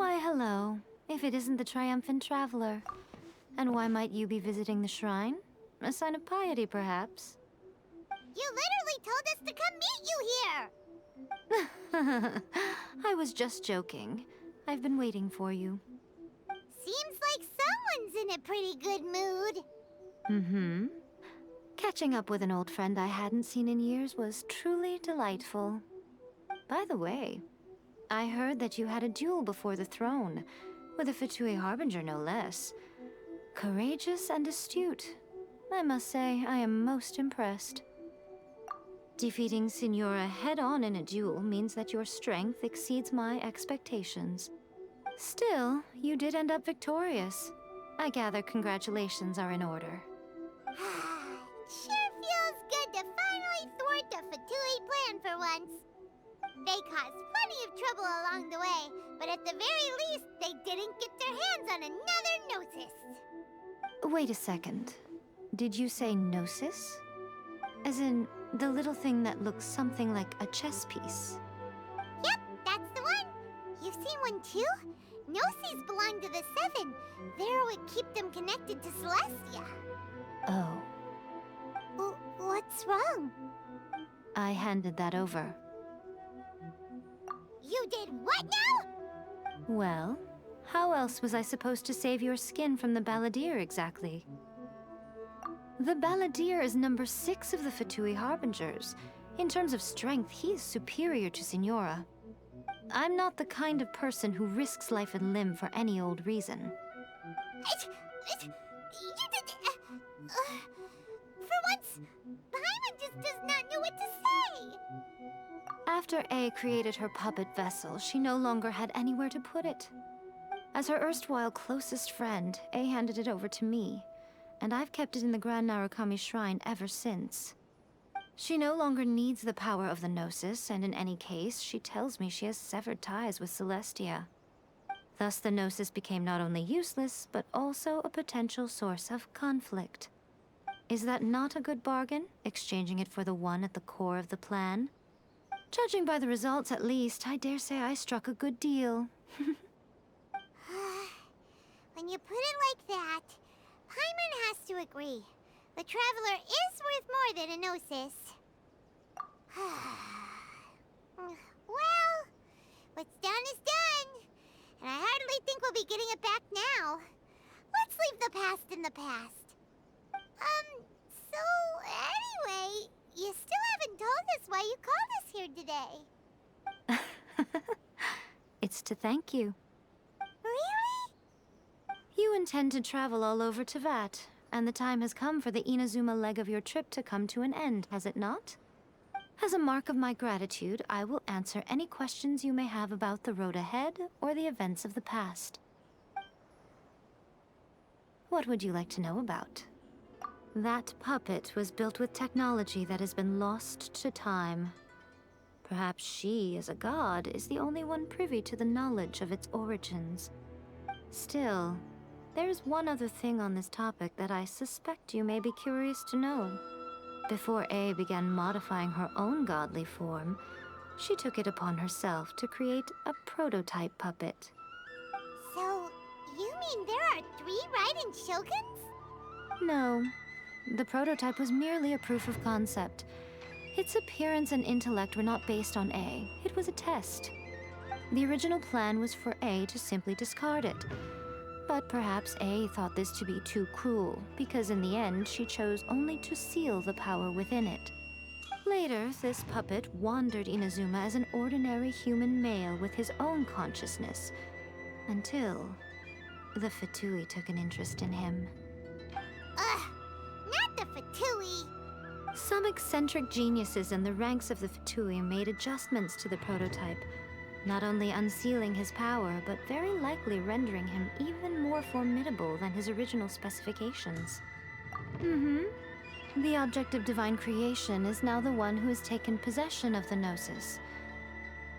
Why, hello, if it isn't the triumphant traveler. And why might you be visiting the shrine? A sign of piety, perhaps? You literally told us to come meet you here! I was just joking. I've been waiting for you. Seems like someone's in a pretty good mood. Mm-hmm. Catching up with an old friend I hadn't seen in years was truly delightful. By the way, I heard that you had a duel before the throne, with a Fatui Harbinger no less. Courageous and astute. I must say, I am most impressed. Defeating Signora head-on in a duel means that your strength exceeds my expectations. Still, you did end up victorious. I gather congratulations are in order. Sure feels good to finally thwart a Fatui plan for once. They caused plenty of trouble along the way, but at the very least, they didn't get their hands on another Gnosis. Wait a second. Did you say Gnosis? As in, the little thing that looks something like a chess piece? Yep, that's the one. You've seen one too? Gnosis belong to the Seven. They're what keep them connected to Celestia. Oh. What's wrong? I handed that over. You did what now? Well, how else was I supposed to save your skin from the Balladeer exactly? The Balladeer is number 6 of the Fatui Harbingers. In terms of strength, he is superior to Signora. I'm not the kind of person who risks life and limb for any old reason. You did... for once, Paimon just does not know what to say. After A created her puppet vessel, she no longer had anywhere to put it. As her erstwhile closest friend, A handed it over to me, and I've kept it in the Grand Narukami Shrine ever since. She no longer needs the power of the Gnosis, and in any case, she tells me she has severed ties with Celestia. Thus the Gnosis became not only useless, but also a potential source of conflict. Is that not a good bargain, exchanging it for the one at the core of the plan? Judging by the results, at least, I dare say I struck a good deal. When you put it like that, Paimon has to agree. The Traveler is worth more than a Gnosis. Well, what's done is done. And I hardly think we'll be getting it back now. Let's leave the past in the past. So anyway, you still haven't told us why you called us here today. It's to thank you. Really? You intend to travel all over Teyvat, and the time has come for the Inazuma leg of your trip to come to an end, has it not? As a mark of my gratitude, I will answer any questions you may have about the road ahead or the events of the past. What would you like to know about? That puppet was built with technology that has been lost to time. Perhaps she, as a god, is the only one privy to the knowledge of its origins. Still, there is one other thing on this topic that I suspect you may be curious to know. Before A began modifying her own godly form, she took it upon herself to create a prototype puppet. So, you mean there are 3 Raiden Shoguns? No. The prototype was merely a proof of concept. Its appearance and intellect were not based on A. It was a test. The original plan was for A to simply discard it. But perhaps A thought this to be too cruel, because in the end she chose only to seal the power within it. Later, this puppet wandered Inazuma as an ordinary human male with his own consciousness, until the Fatui took an interest in him. Not the Fatui. Some eccentric geniuses in the ranks of the Fatui made adjustments to the prototype, not only unsealing his power, but very likely rendering him even more formidable than his original specifications. The object of divine creation is now the one who has taken possession of the Gnosis,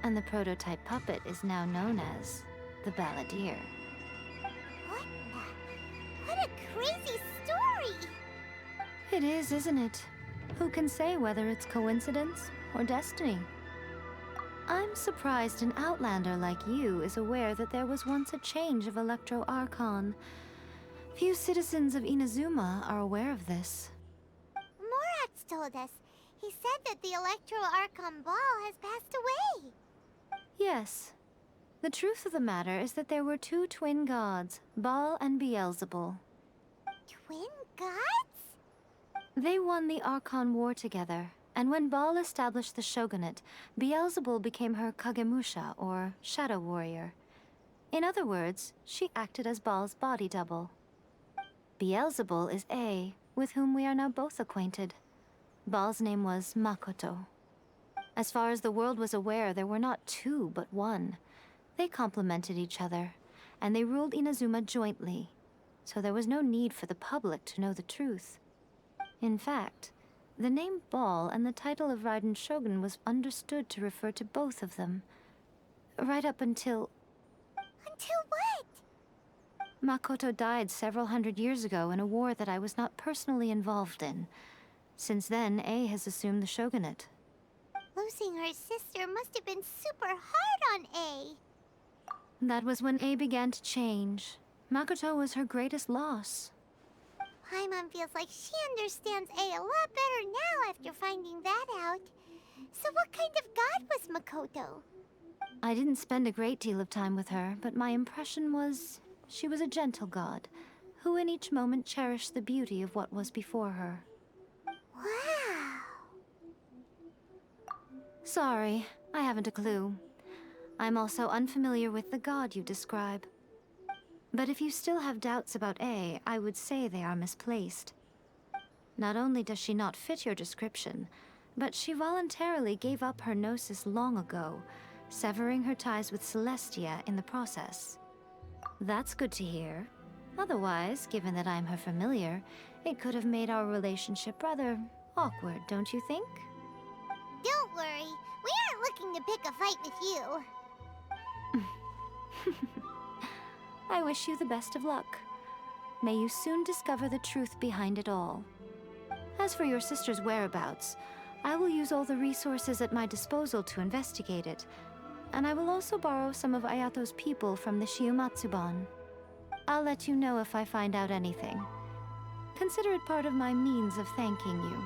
and the prototype puppet is now known as the Balladeer. What a crazy story! It is, isn't it? Who can say whether it's coincidence or destiny? I'm surprised an outlander like you is aware that there was once a change of Electro Archon. Few citizens of Inazuma are aware of this. Morat's told us. He said that the Electro Archon Ball has passed away. Yes. The truth of the matter is that there were two twin gods, Baal and Beelzebul. Twin gods? They won the Archon War together, and when Baal established the shogunate, Beelzebul became her Kagemusha, or shadow warrior. In other words, she acted as Baal's body double. Beelzebul is A, with whom we are now both acquainted. Baal's name was Makoto. As far as the world was aware, there were not two, but one. They complemented each other, and they ruled Inazuma jointly, so there was no need for the public to know the truth. In fact, the name Baal and the title of Raiden Shogun was understood to refer to both of them. Right up until... Until what? Makoto died several hundred years ago in a war that I was not personally involved in. Since then, A has assumed the shogunate. Losing her sister must have been super hard on A. That was when A began to change. Makoto was her greatest loss. Paimon feels like she understands A a lot better now after finding that out. So what kind of god was Makoto? I didn't spend a great deal of time with her, but my impression was she was a gentle god, who in each moment cherished the beauty of what was before her. Wow. Sorry, I haven't a clue. I'm also unfamiliar with the god you describe. But if you still have doubts about A, I would say they are misplaced. Not only does she not fit your description, but she voluntarily gave up her gnosis long ago, severing her ties with Celestia in the process. That's good to hear. Otherwise, given that I'm her familiar, it could have made our relationship rather awkward, don't you think? Don't worry. We aren't looking to pick a fight with you. I wish you the best of luck. May you soon discover the truth behind it all. As for your sister's whereabouts, I will use all the resources at my disposal to investigate it, and I will also borrow some of Ayato's people from the Shiumatsuban. I'll let you know if I find out anything. Consider it part of my means of thanking you.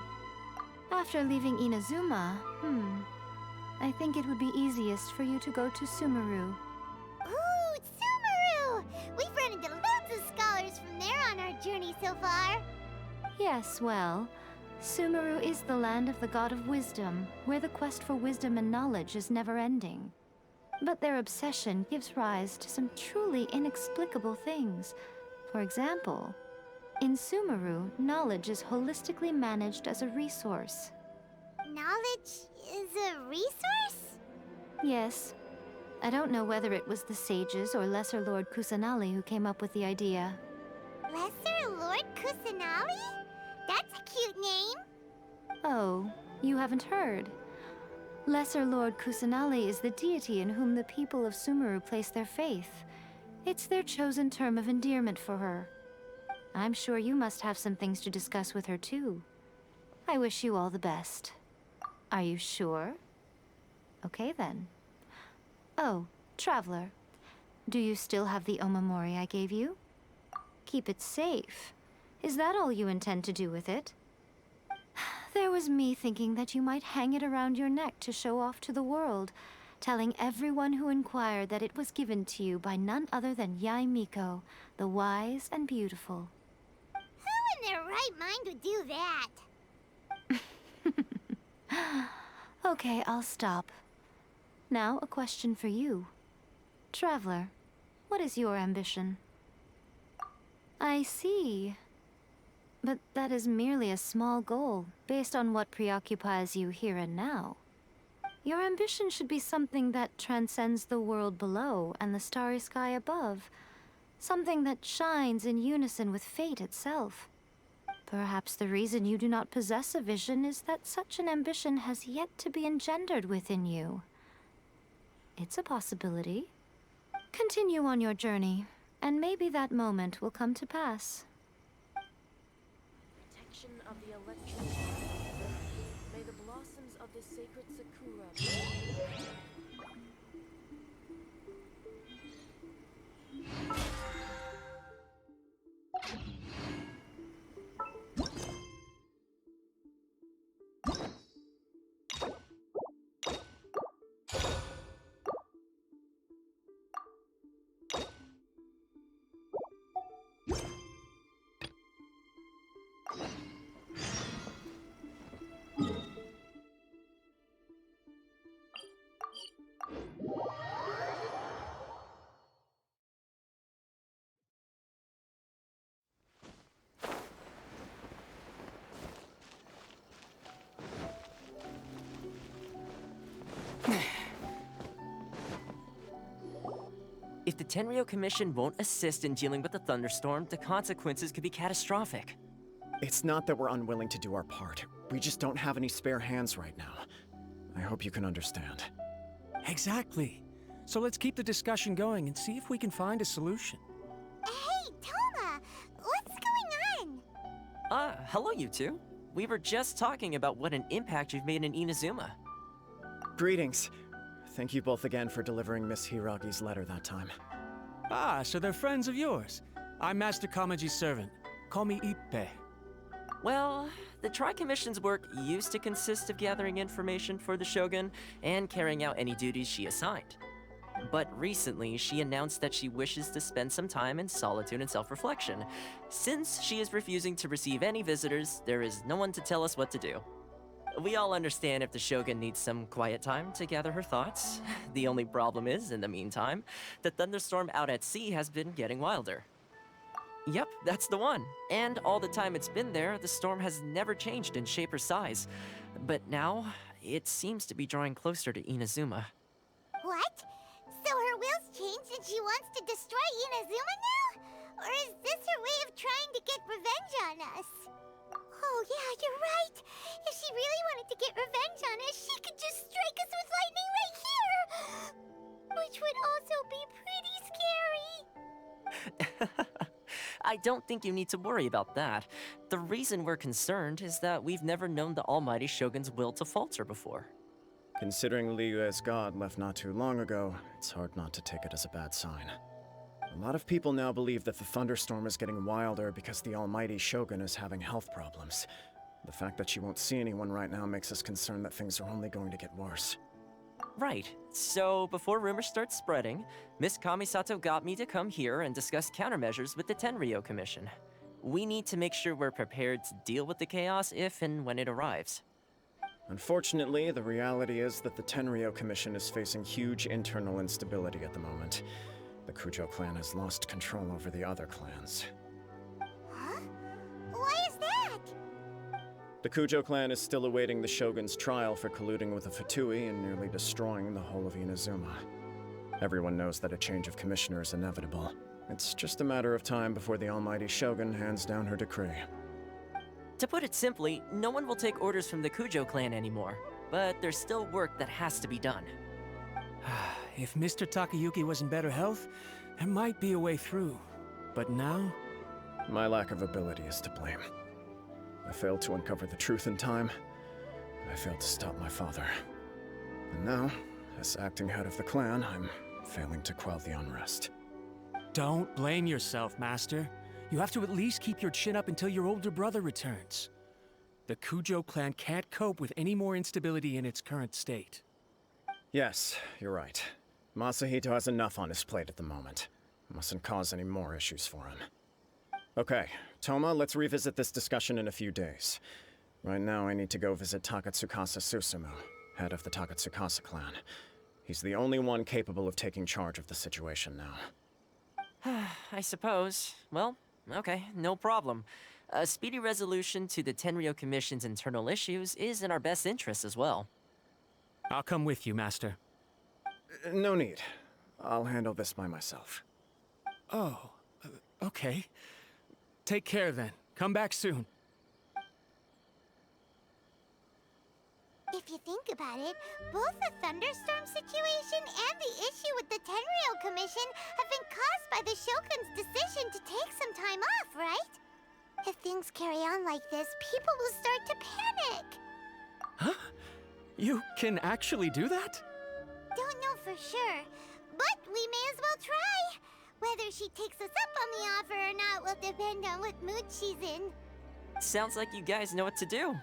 After leaving Inazuma, I think it would be easiest for you to go to Sumeru. Ooh, Sumeru! We've run into loads of scholars from there on our journey so far. Yes, well, Sumeru is the land of the god of wisdom, where the quest for wisdom and knowledge is never-ending. But their obsession gives rise to some truly inexplicable things. For example, in Sumeru, knowledge is holistically managed as a resource. Knowledge is a resource? Yes. I don't know whether it was the sages or Lesser Lord Kusanali who came up with the idea. Lesser Lord Kusanali? That's a cute name. Oh, you haven't heard. Lesser Lord Kusanali is the deity in whom the people of Sumeru place their faith. It's their chosen term of endearment for her. I'm sure you must have some things to discuss with her too. I wish you all the best. Are you sure? Okay then. Oh, Traveler, do you still have the omamori I gave you? Keep it safe. Is that all you intend to do with it? There was me thinking that you might hang it around your neck to show off to the world, telling everyone who inquired that it was given to you by none other than Yae Miko, the wise and beautiful. Who in their right mind would do that? Okay, I'll stop. Now, a question for you. Traveler, what is your ambition? I see. But that is merely a small goal, based on what preoccupies you here and now. Your ambition should be something that transcends the world below and the starry sky above. Something that shines in unison with fate itself. Perhaps the reason you do not possess a vision is that such an ambition has yet to be engendered within you. It's a possibility. Continue on your journey, and maybe that moment will come to pass. Protection of the electric. May the blossoms of the sacred sakura. the Tenryou Commission won't assist in dealing with the thunderstorm, the consequences could be catastrophic. It's not that we're unwilling to do our part. We just don't have any spare hands right now. I hope you can understand. Exactly. So let's keep the discussion going and see if we can find a solution. Hey, Toma! What's going on? Hello you two. We were just talking about what an impact you've made in Inazuma. Greetings. Thank you both again for delivering Miss Hiragi's letter that time. Ah, so they're friends of yours. I'm Master Kamaji's servant. Call me Ippe. Well, the Tri-Commission's work used to consist of gathering information for the Shogun and carrying out any duties she assigned. But recently, she announced that she wishes to spend some time in solitude and self-reflection. Since she is refusing to receive any visitors, there is no one to tell us what to do. We all understand if the Shogun needs some quiet time to gather her thoughts. The only problem is, in the meantime, the thunderstorm out at sea has been getting wilder. Yep, that's the one. And all the time it's been there, the storm has never changed in shape or size. But now, it seems to be drawing closer to Inazuma. What? So her will's changed and she wants to destroy Inazuma now? Or is this her way of trying to get revenge on us? Oh yeah, you're right. If she really wanted to get revenge on us, she could just strike us with lightning right here! Which would also be pretty scary. I don't think you need to worry about that. The reason we're concerned is that we've never known the almighty Shogun's will to falter before. Considering Liyue's god left not too long ago, it's hard not to take it as a bad sign. A lot of people now believe that the thunderstorm is getting wilder because the almighty Shogun is having health problems. The fact that she won't see anyone right now makes us concerned that things are only going to get worse. Right. So, before rumors start spreading, Miss Kamisato got me to come here and discuss countermeasures with the Tenryou Commission. We need to make sure we're prepared to deal with the chaos if and when it arrives. Unfortunately, the reality is that the Tenryou Commission is facing huge internal instability at the moment. The Kujo clan has lost control over the other clans. Huh? Why is that? The Kujo clan is still awaiting the Shogun's trial for colluding with the Fatui and nearly destroying the whole of Inazuma. Everyone knows that a change of commissioner is inevitable. It's just a matter of time before the almighty Shogun hands down her decree. To put it simply, no one will take orders from the Kujo clan anymore, but there's still work that has to be done. If Mr. Takayuki was in better health, there might be a way through. But now? My lack of ability is to blame. I failed to uncover the truth in time, and I failed to stop my father. And now, as acting head of the clan, I'm failing to quell the unrest. Don't blame yourself, Master. You have to at least keep your chin up until your older brother returns. The Kujo clan can't cope with any more instability in its current state. Yes, you're right. Masahito has enough on his plate at the moment. Mustn't cause any more issues for him. Okay, Toma, let's revisit this discussion in a few days. Right now, I need to go visit Takatsukasa Susumu, head of the Takatsukasa clan. He's the only one capable of taking charge of the situation now. I suppose. Well, okay, no problem. A speedy resolution to the Tenryou Commission's internal issues is in our best interest as well. I'll come with you, Master. No need. I'll handle this by myself. Oh, okay. Take care then. Come back soon. If you think about it, both the thunderstorm situation and the issue with the Tenryou Commission have been caused by the Shogun's decision to take some time off, right? If things carry on like this, people will start to panic. Huh? You can actually do that? Don't know for sure, but we may as well try. Whether she takes us up on the offer or not will depend on what mood she's in. Sounds like you guys know what to do.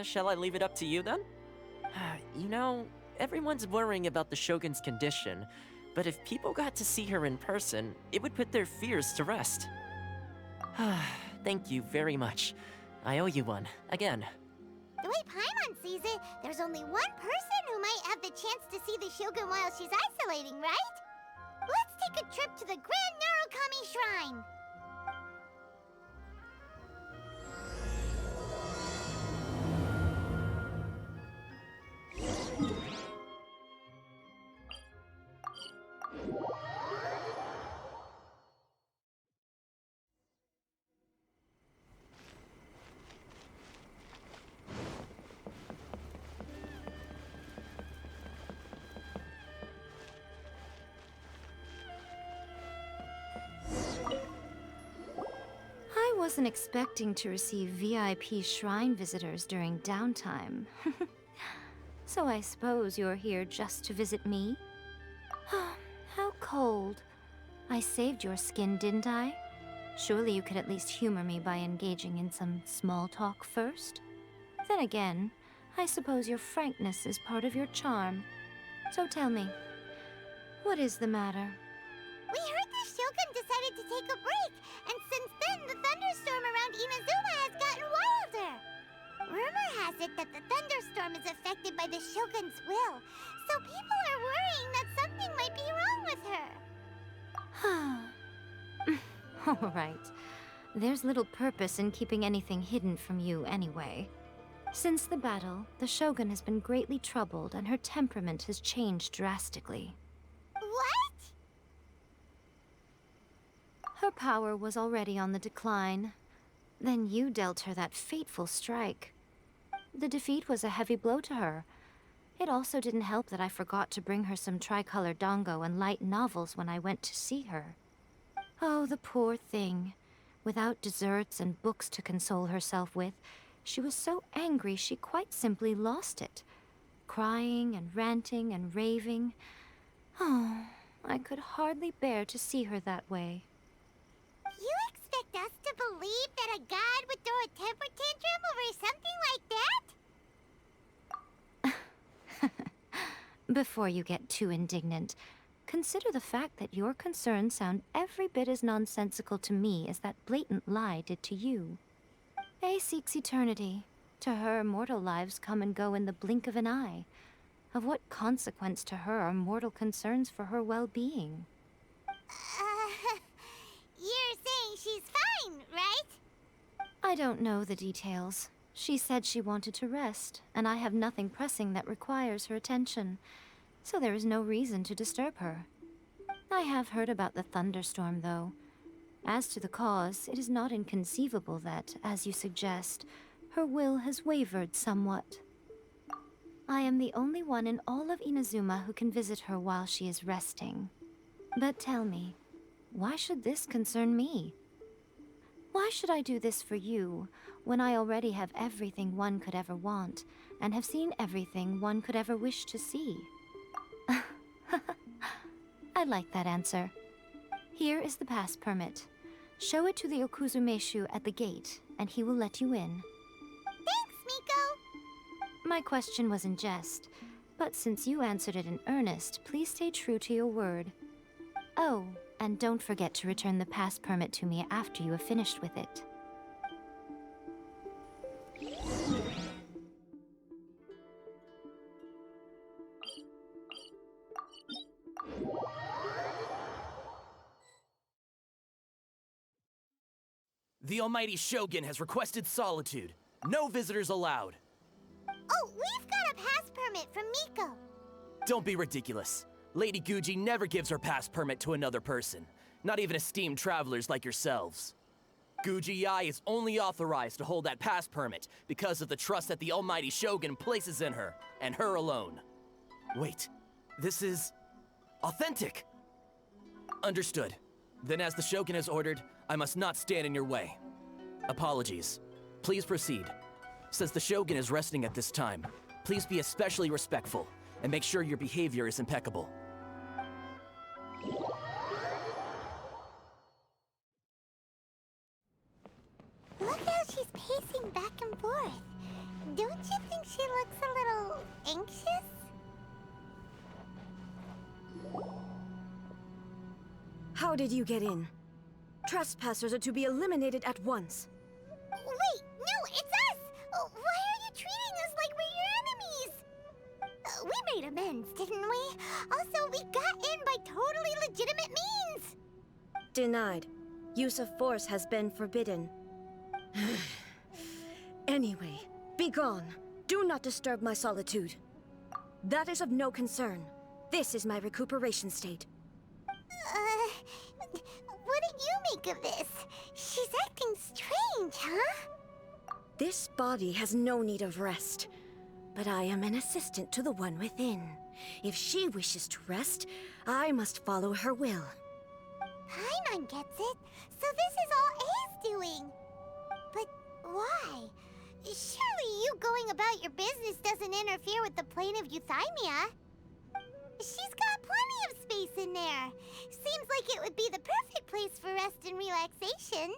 Shall I leave it up to you then? You know, everyone's worrying about the Shogun's condition, but if people got to see her in person, it would put their fears to rest. Thank you very much. I owe you one, again. The way Paimon sees it, there's only one person who might have the chance to see the Shogun while she's isolating, right? Let's take a trip to the Grand Narukami Shrine! wasn't expecting to receive VIP shrine visitors during downtime. So I suppose you're here just to visit me? How cold. I saved your skin, didn't I? Surely you could at least humor me by engaging in some small talk first? Then again, I suppose your frankness is part of your charm. So tell me, what is the matter? We heard the Shogun decided to take a break, and since then the thunderstorm around Inazuma has gotten wilder. Rumor has it that the thunderstorm is affected by the Shogun's will, so people are worrying that something might be wrong with her. All right. There's little purpose in keeping anything hidden from you anyway. Since the battle, the Shogun has been greatly troubled and her temperament has changed drastically. What? Her power was already on the decline. Then you dealt her that fateful strike. The defeat was a heavy blow to her. It also didn't help that I forgot to bring her some tricolor dango and light novels when I went to see her. Oh, the poor thing. Without desserts and books to console herself with, she was so angry she quite simply lost it. Crying and ranting and raving. Oh, I could hardly bear to see her that way. You expect us to believe that a god would throw a temper tantrum over something like that? Before you get too indignant, consider the fact that your concerns sound every bit as nonsensical to me as that blatant lie did to you. A seeks eternity. To her, mortal lives come and go in the blink of an eye. Of what consequence to her are mortal concerns for her well-being? You're saying she's fine, right? I don't know the details. She said she wanted to rest, and I have nothing pressing that requires her attention, so there is no reason to disturb her. I have heard about the thunderstorm, though. As to the cause, it is not inconceivable that, as you suggest, her will has wavered somewhat. I am the only one in all of Inazuma who can visit her while she is resting. But tell me, why should this concern me? Why should I do this for you, when I already have everything one could ever want, and have seen everything one could ever wish to see? I like that answer. Here is the pass permit. Show it to the Okuzumeshu at the gate, and he will let you in. Thanks, Miko! My question was in jest, but since you answered it in earnest, please stay true to your word. Oh, and don't forget to return the pass permit to me after you have finished with it. The almighty Shogun has requested solitude. No visitors allowed. Oh, we've got a pass permit from Miko. Don't be ridiculous. Lady Guji never gives her pass permit to another person, not even esteemed travelers like yourselves. Guji-ai is only authorized to hold that pass permit because of the trust that the almighty Shogun places in her, and her alone. Wait, this is authentic. Understood. Then as the Shogun has ordered, I must not stand in your way. Apologies. Please proceed. Since the Shogun is resting at this time, please be especially respectful and make sure your behavior is impeccable. Look how she's pacing back and forth. Don't you think she looks a little anxious? How did you get in? Trespassers are to be eliminated at once. Wait, no, it's us! Why are you treating us like we're your enemies? We made amends, didn't we? Also, we got in by totally legitimate means! Denied. Use of force has been forbidden. Anyway, be gone. Do not disturb my solitude. That is of no concern. This is my recuperation state. What do you make of this? She's acting strange, huh? This body has no need of rest. But I am an assistant to the one within. If she wishes to rest, I must follow her will. Paimon gets it. So this is all A's doing. Why? Surely you going about your business doesn't interfere with the plane of Euthymia. She's got plenty of space in there. Seems like it would be the perfect place for rest and relaxation.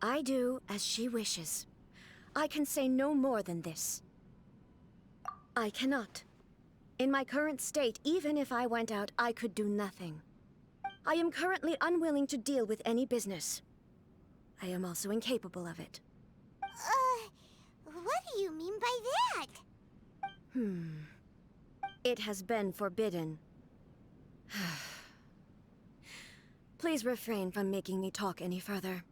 I do as she wishes. I can say no more than this. I cannot. In my current state, even if I went out, I could do nothing. I am currently unwilling to deal with any business. I am also incapable of it. What do you mean by that? It has been forbidden. Please refrain from making me talk any further.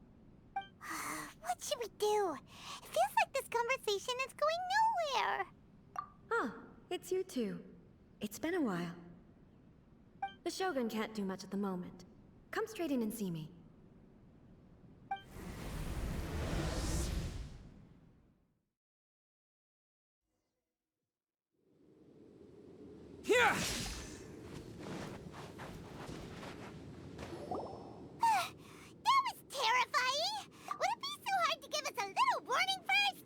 What should we do? It feels like this conversation is going nowhere. Ah, it's you two. It's been a while. The Shogun can't do much at the moment. Come straight in and see me. Yeah! That was terrifying! Would it be so hard to give us a little warning first?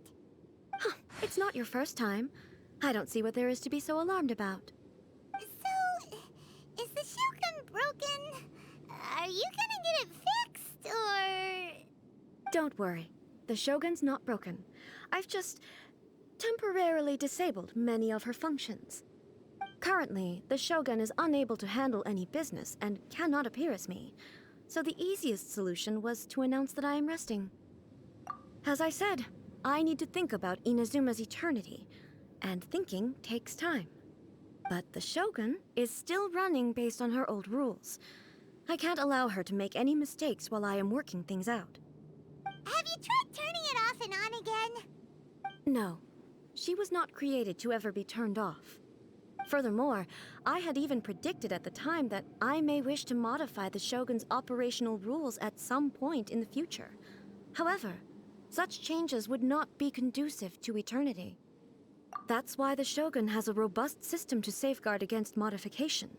It's not your first time. I don't see what there is to be so alarmed about. So, is the Shogun broken? Are you gonna get it fixed, or...? Don't worry. The Shogun's not broken. I've just temporarily disabled many of her functions. Currently, the Shogun is unable to handle any business and cannot appear as me. So the easiest solution was to announce that I am resting. As I said, I need to think about Inazuma's eternity, and thinking takes time. But the Shogun is still running based on her old rules. I can't allow her to make any mistakes while I am working things out. Have you tried turning it off and on again? No, she was not created to ever be turned off. Furthermore, I had even predicted at the time that I may wish to modify the Shogun's operational rules at some point in the future. However, such changes would not be conducive to eternity. That's why the Shogun has a robust system to safeguard against modification.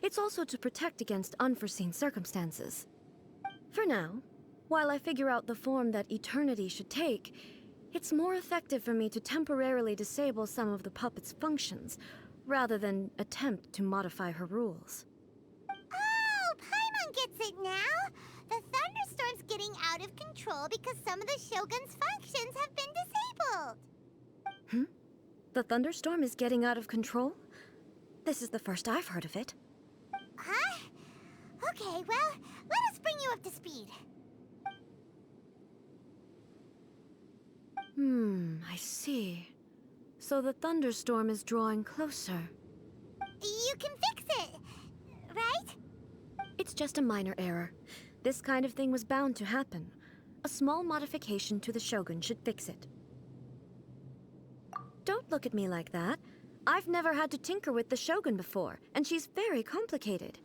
It's also to protect against unforeseen circumstances. For now, while I figure out the form that eternity should take, it's more effective for me to temporarily disable some of the puppet's functions, rather than attempt to modify her rules. Oh, Paimon gets it now! The thunderstorm's getting out of control because some of the Shogun's functions have been disabled. The thunderstorm is getting out of control? This is the first I've heard of it. Huh? Okay, well, let us bring you up to speed. I see. So the thunderstorm is drawing closer. You can fix it, right? It's just a minor error. This kind of thing was bound to happen. A small modification to the Shogun should fix it. Don't look at me like that. I've never had to tinker with the Shogun before, and she's very complicated.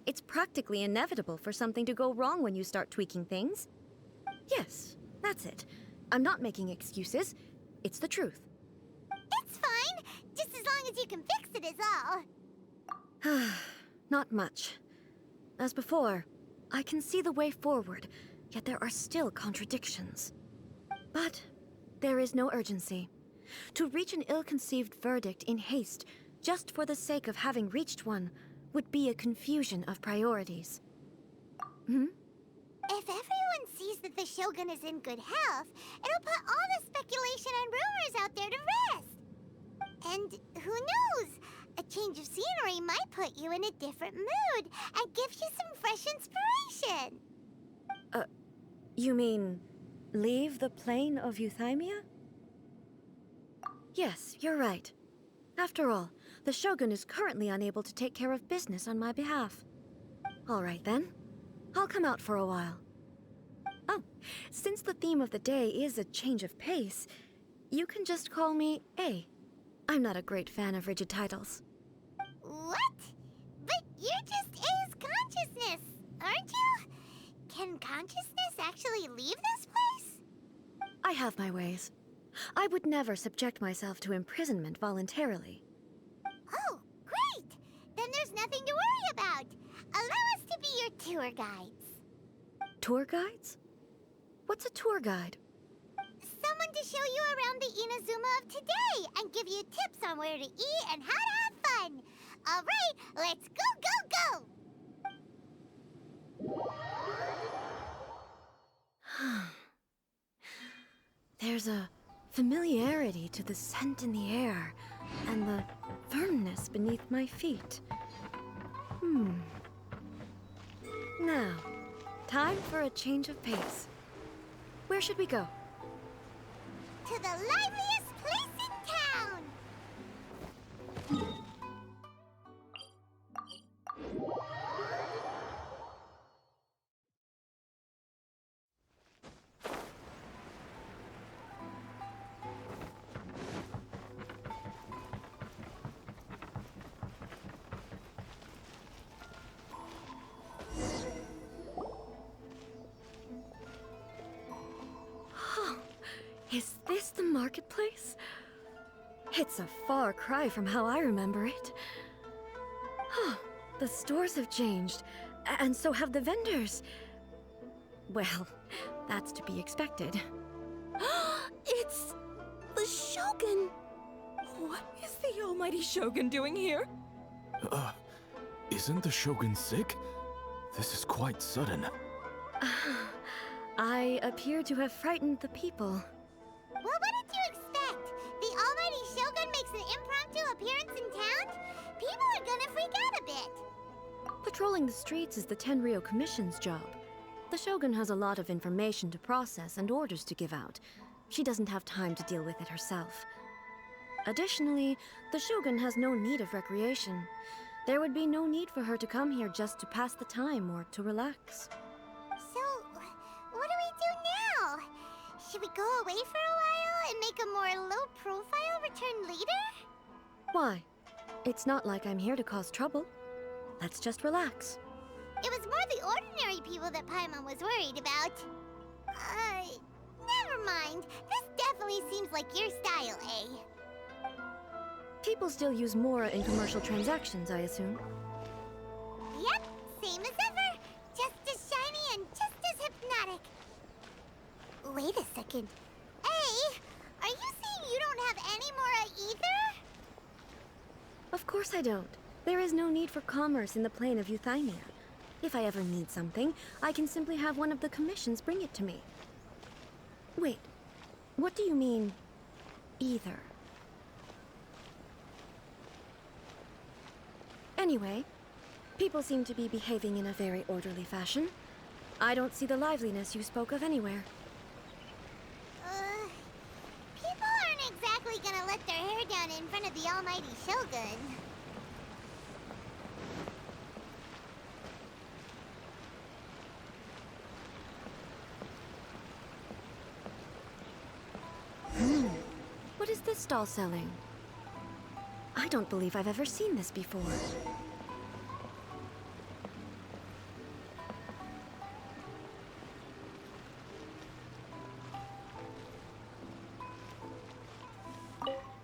It's practically inevitable for something to go wrong when you start tweaking things. Yes, that's it. I'm not making excuses. It's the truth. It's fine, just as long as you can fix it is all. Not much. As before, I can see the way forward, yet there are still contradictions. But there is no urgency. To reach an ill-conceived verdict in haste, just for the sake of having reached one, would be a confusion of priorities. If everyone sees that the Shogun is in good health, it'll put all the speculation and rumors out there to rest. And who knows? A change of scenery might put you in a different mood and give you some fresh inspiration. You mean, leave the plane of Euthymia? Yes, you're right. After all, the Shogun is currently unable to take care of business on my behalf. All right then. I'll come out for a while. Oh, since the theme of the day is a change of pace, you can just call me A. I'm not a great fan of rigid titles. What? But you're just A's consciousness, aren't you? Can consciousness actually leave this place? I have my ways. I would never subject myself to imprisonment voluntarily. Oh, great! Then there's nothing to worry about. Allow us to be your tour guides. Tour guides? What's a tour guide? want to show you around the Inazuma of today and give you tips on where to eat and how to have fun. All right, let's go, go, go! There's a familiarity to the scent in the air and the firmness beneath my feet. Now, time for a change of pace. Where should we go? To the liveliest place in town! Is this the marketplace? It's a far cry from how I remember it. The stores have changed, and so have the vendors. Well, that's to be expected. It's the Shogun! What is the almighty Shogun doing here? Isn't the Shogun sick? This is quite sudden. I appear to have frightened the people. Well, what did you expect? The almighty Shogun makes an impromptu appearance in town? People are gonna freak out a bit. Patrolling the streets is the Tenryou Commission's job. The Shogun has a lot of information to process and orders to give out. She doesn't have time to deal with it herself. Additionally, the Shogun has no need of recreation. There would be no need for her to come here just to pass the time or to relax. So, what do we do now? Should we go away for a while and make a more low-profile return later? Why? It's not like I'm here to cause trouble. Let's just relax. It was more the ordinary people that Paimon was worried about. Never mind. This definitely seems like your style, eh? People still use Mora in commercial transactions, I assume. Yep, same as ever. Just as shiny and just as hypnotic. Wait a second. Hey, are you saying you don't have any Mora either? Of course I don't. There is no need for commerce in the plane of Euthymia. If I ever need something, I can simply have one of the commissions bring it to me. Wait, what do you mean, either? Anyway, people seem to be behaving in a very orderly fashion. I don't see the liveliness you spoke of anywhere. People aren't exactly gonna let their hair down in front of the almighty Shogun. What is this stall selling? I don't believe I've ever seen this before.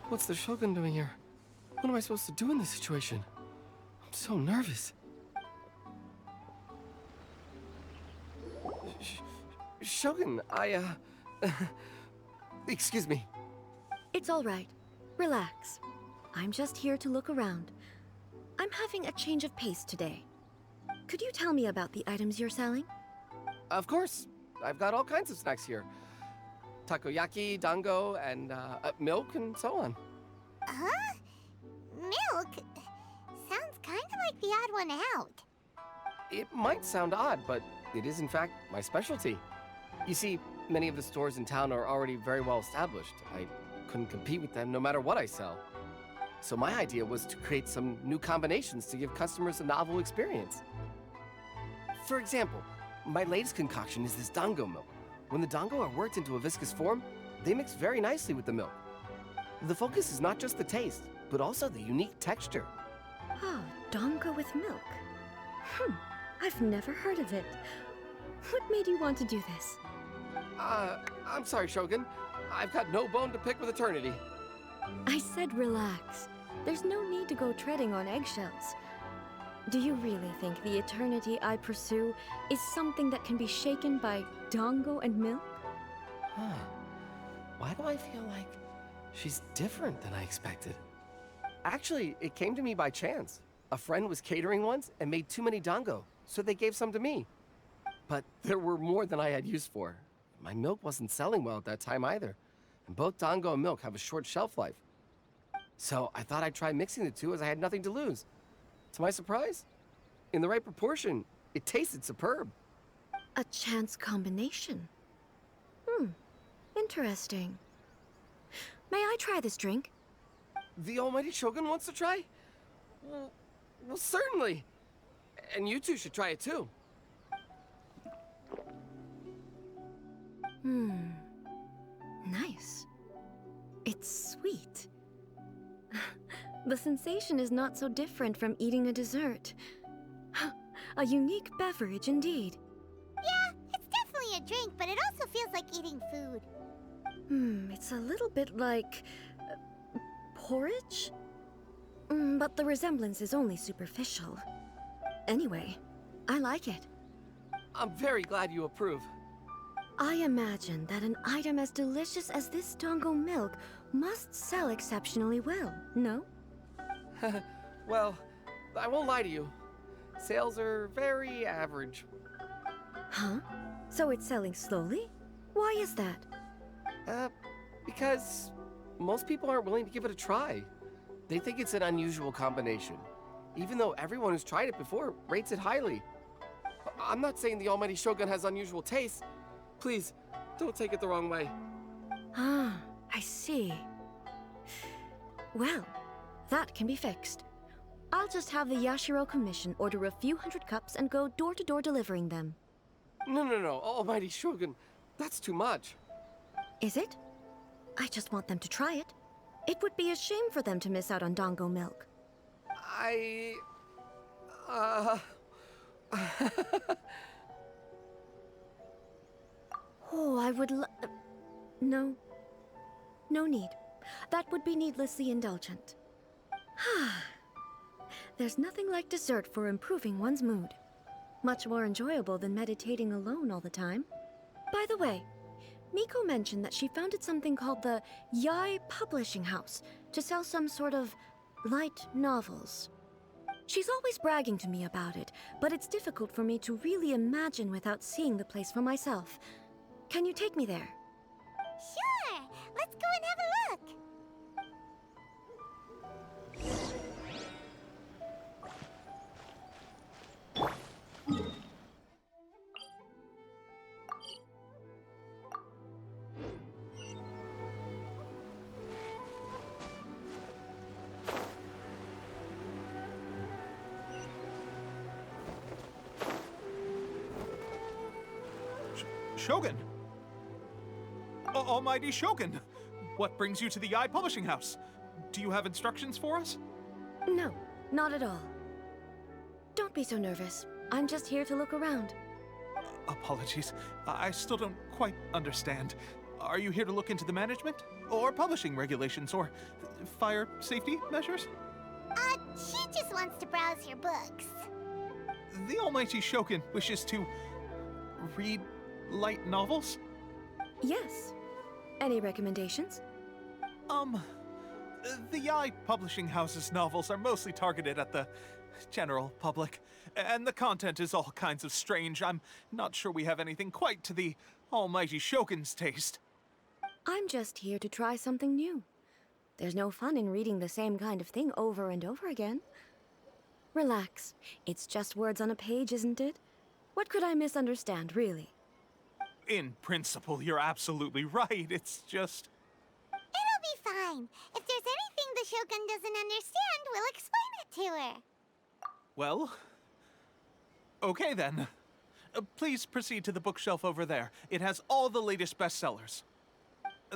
What's the Shogun doing here? What am I supposed to do in this situation? I'm so nervous. Shogun, excuse me. It's all right. Relax. I'm just here to look around. I'm having a change of pace today. Could you tell me about the items you're selling? Of course. I've got all kinds of snacks here. Takoyaki, dango, and milk, and so on. Huh? Milk? Sounds kind of like the odd one out. It might sound odd, but it is in fact my specialty. You see, many of the stores in town are already very well established. I couldn't compete with them no matter what I sell. So my idea was to create some new combinations to give customers a novel experience. For example, my latest concoction is this dango milk. When the dango are worked into a viscous form, they mix very nicely with the milk. The focus is not just the taste, but also the unique texture. Ah, dango with milk. I've never heard of it. What made you want to do this? I'm sorry, Shogun. I've got no bone to pick with eternity. I said relax. There's no need to go treading on eggshells. Do you really think the eternity I pursue is something that can be shaken by dango and milk? why do I feel like she's different than I expected? Actually, it came to me by chance. A friend was catering once and made too many dango, so they gave some to me. But there were more than I had use for. My milk wasn't selling well at that time either, and both dango and milk have a short shelf life. So I thought I'd try mixing the two as I had nothing to lose. To my surprise, in the right proportion, it tasted superb. A chance combination. Interesting. May I try this drink? The almighty Shogun wants to try? Well, certainly. And you two should try it too. Nice. It's sweet. The sensation is not so different from eating a dessert. A unique beverage indeed. Yeah, it's definitely a drink, but it also feels like eating food. It's a little bit like... porridge? But the resemblance is only superficial. Anyway, I like it. I'm very glad you approve. I imagine that an item as delicious as this dango milk must sell exceptionally well, no? Well, I won't lie to you. Sales are very average. Huh? So it's selling slowly? Why is that? Because most people aren't willing to give it a try. They think it's an unusual combination, even though everyone who's tried it before rates it highly. I'm not saying the almighty Shogun has unusual tastes. Please, don't take it the wrong way. Ah, I see. Well, that can be fixed. I'll just have the Yashiro Commission order a few hundred cups and go door-to-door delivering them. No, almighty Shogun. That's too much. Is it? I just want them to try it. It would be a shame for them to miss out on dango milk. Oh, I would No. No need. That would be needlessly indulgent. There's nothing like dessert for improving one's mood. Much more enjoyable than meditating alone all the time. By the way, Miko mentioned that she founded something called the Yai Publishing House to sell some sort of light novels. She's always bragging to me about it, but it's difficult for me to really imagine without seeing the place for myself. Can you take me there? Sure! Let's go and have a look! Shogun! Almighty Shogun! What brings you to the Eye Publishing House? Do you have instructions for us? No, not at all. Don't be so nervous. I'm just here to look around. Apologies. I still don't quite understand. Are you here to look into the management? Or publishing regulations? Or fire safety measures? She just wants to browse your books. The Almighty Shogun wishes to read light novels? Yes. Any recommendations? The Yai Publishing House's novels are mostly targeted at the general public, and the content is all kinds of strange. I'm not sure we have anything quite to the Almighty Shogun's taste. I'm just here to try something new. There's no fun in reading the same kind of thing over and over again. Relax. It's just words on a page, isn't it? What could I misunderstand, really? In principle, you're absolutely right. It's just... It'll be fine. If there's anything the Shogun doesn't understand, we'll explain it to her. Well... okay then. Please proceed to the bookshelf over there. It has all the latest bestsellers.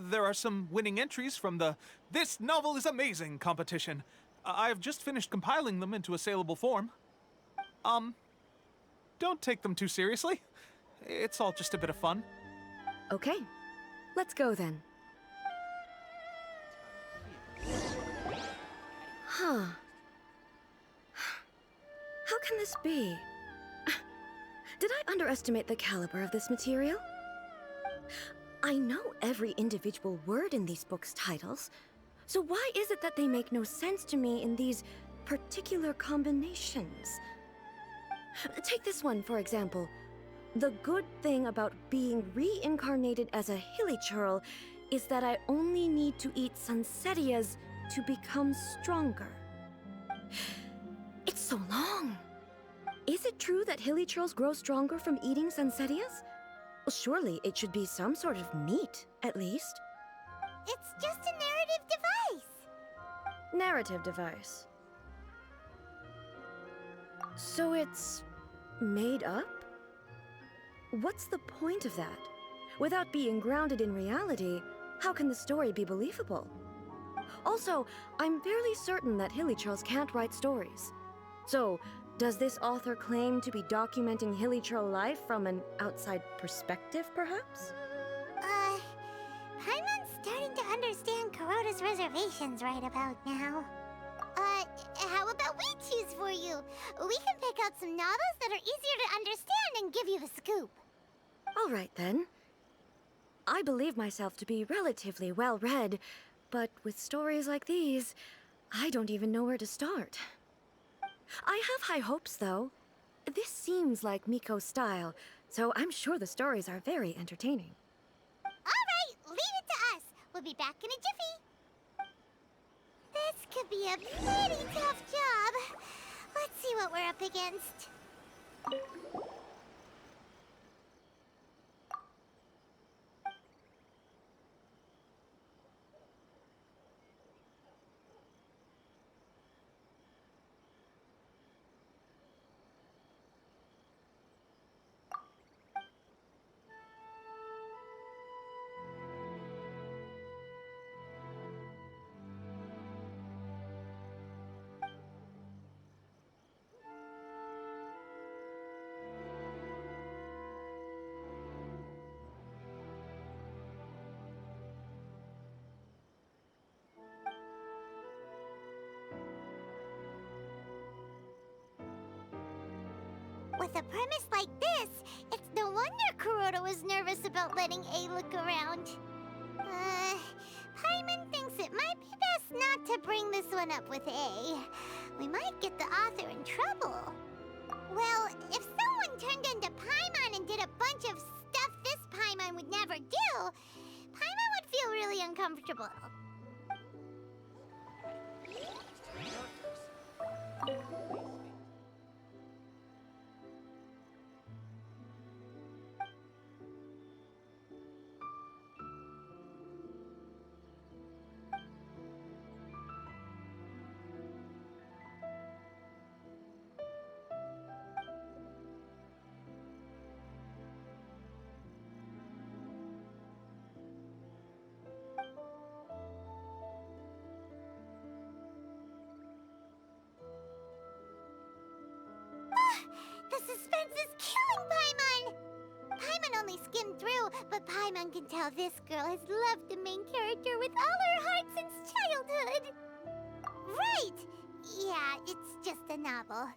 There are some winning entries from the This Novel is Amazing competition. I've just finished compiling them into a saleable form. Don't take them too seriously. It's all just a bit of fun. Okay. Let's go then. Huh. How can this be? Did I underestimate the caliber of this material? I know every individual word in these books' titles, so why is it that they make no sense to me in these particular combinations? Take this one, for example. The good thing about being reincarnated as a hilichurl is that I only need to eat Sunsetias to become stronger. It's so long. Is it true that hilichurls grow stronger from eating Sunsetias? Well, surely it should be some sort of meat, at least. It's just a narrative device. Narrative device. So it's made up? What's the point of that? Without being grounded in reality, how can the story be believable? Also, I'm fairly certain that hilichurls can't write stories. So, does this author claim to be documenting hilichurl life from an outside perspective, perhaps? Paimon's starting to understand Kuroda's reservations right about now. How about we choose for you? We can pick out some novels that are easier to understand and give you the scoop. All right, then. I believe myself to be relatively well-read, but with stories like these, I don't even know where to start. I have high hopes, though. This seems like Miko's style, so I'm sure the stories are very entertaining. All right, leave it to us. We'll be back in a jiffy. This could be a pretty tough job. Let's see what we're up against. With a premise like this, it's no wonder Kuroda was nervous about letting A look around. Paimon thinks it might be best not to bring this one up with A. We might get the author in trouble. Well, if someone turned into Paimon and did a bunch of stuff this Paimon would never do, Paimon would feel really uncomfortable. The suspense is killing Paimon! Paimon only skimmed through, but Paimon can tell this girl has loved the main character with all her heart since childhood. Right! Yeah, it's just a novel.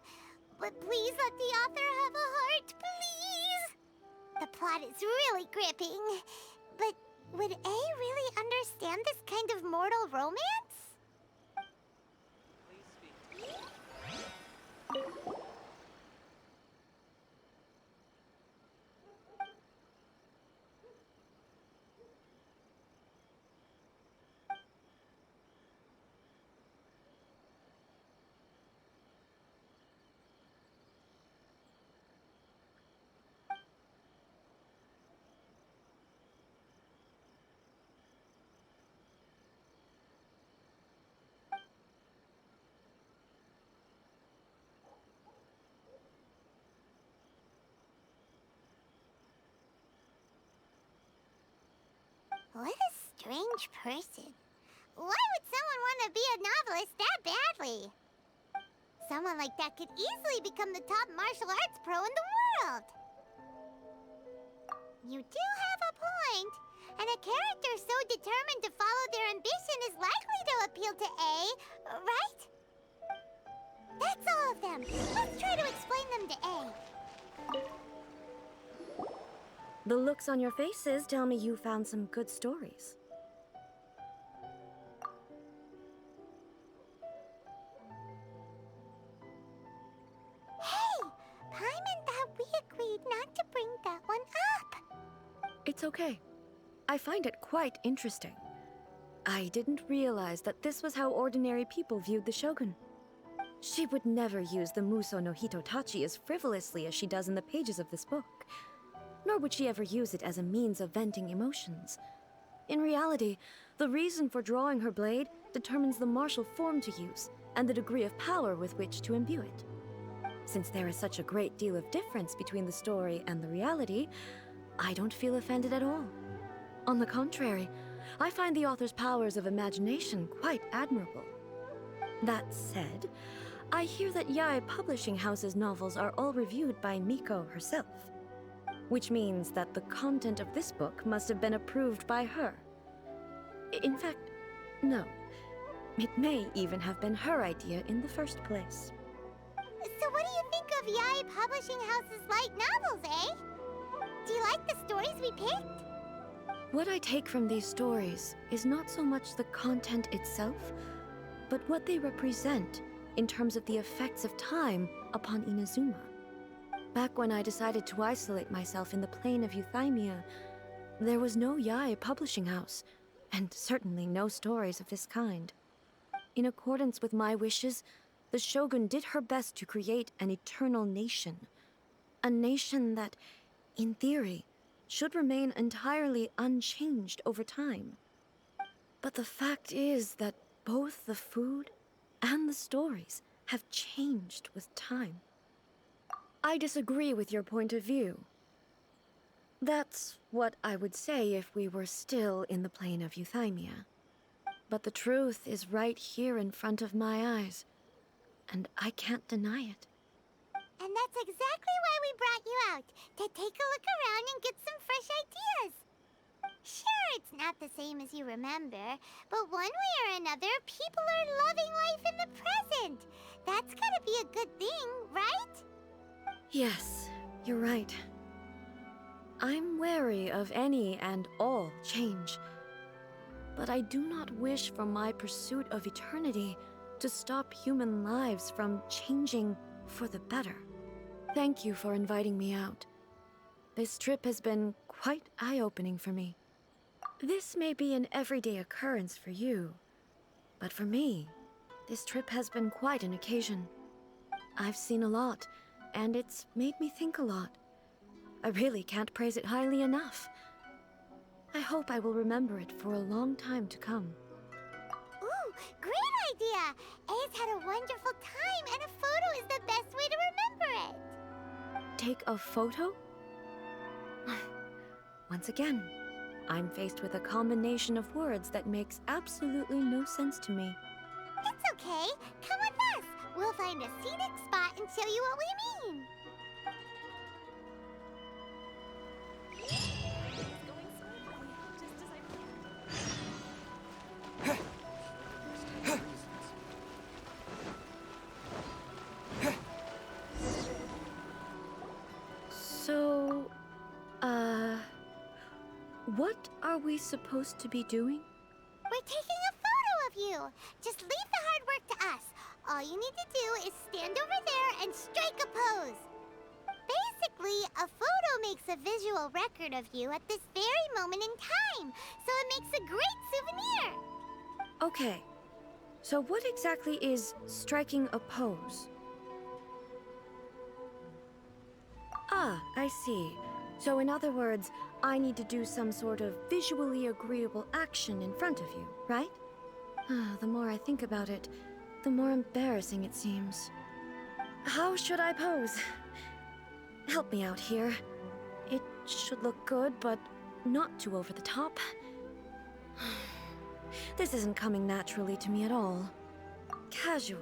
But please let the author have a heart, please! The plot is really gripping. But would A really understand this kind of mortal romance? What a strange person. Why would someone want to be a novelist that badly? Someone like that could easily become the top martial arts pro in the world. You do have a point. And a character so determined to follow their ambition is likely to appeal to A, right? That's all of them. Let's try to explain them to A. The looks on your faces tell me you found some good stories. Hey! Paimon thought we agreed not to bring that one up. It's okay. I find it quite interesting. I didn't realize that this was how ordinary people viewed the Shogun. She would never use the Muso no Hitotachi as frivolously as she does in the pages of this book. Nor would she ever use it as a means of venting emotions. In reality, the reason for drawing her blade determines the martial form to use and the degree of power with which to imbue it. Since there is such a great deal of difference between the story and the reality, I don't feel offended at all. On the contrary, I find the author's powers of imagination quite admirable. That said, I hear that Yae Publishing House's novels are all reviewed by Miko herself. Which means that the content of this book must have been approved by her. In fact, no. It may even have been her idea in the first place. So what do you think of Yae Publishing House's light novels, eh? Do you like the stories we picked? What I take from these stories is not so much the content itself, but what they represent in terms of the effects of time upon Inazuma. Back when I decided to isolate myself in the plain of Euthymia, there was no Yae Publishing House, and certainly no stories of this kind. In accordance with my wishes, the Shogun did her best to create an eternal nation. A nation that, in theory, should remain entirely unchanged over time. But the fact is that both the food and the stories have changed with time. I disagree with your point of view. That's what I would say if we were still in the plane of Euthymia. But the truth is right here in front of my eyes, and I can't deny it. And that's exactly why we brought you out, to take a look around and get some fresh ideas. Sure, it's not the same as you remember, but one way or another, people are loving life in the present. That's gotta be a good thing, right? Yes, you're right. I'm wary of any and all change. But I do not wish for my pursuit of eternity to stop human lives from changing for the better. Thank you for inviting me out. This trip has been quite eye-opening for me. This may be an everyday occurrence for you, but for me, this trip has been quite an occasion. I've seen a lot, and it's made me think a lot. I really can't praise it highly enough. I hope I will remember it for a long time to come. Ooh, great idea! A's had a wonderful time, and a photo is the best way to remember it. Take a photo? Once again, I'm faced with a combination of words that makes absolutely no sense to me. It's okay. Come with us. We'll find a scenic spot and show you what we mean. So, what are we supposed to be doing? We're taking a photo of you. Just leave the hard work to us. All you need to do is stand over there and strike a pose. Basically, a photo makes a visual record of you at this very moment in time, so it makes a great souvenir. Okay, so what exactly is striking a pose? Ah, I see. So in other words, I need to do some sort of visually agreeable action in front of you, right? The more I think about it, the more embarrassing it seems. How should I pose? Help me out here. It should look good, but not too over the top. This isn't coming naturally to me at all. Casual.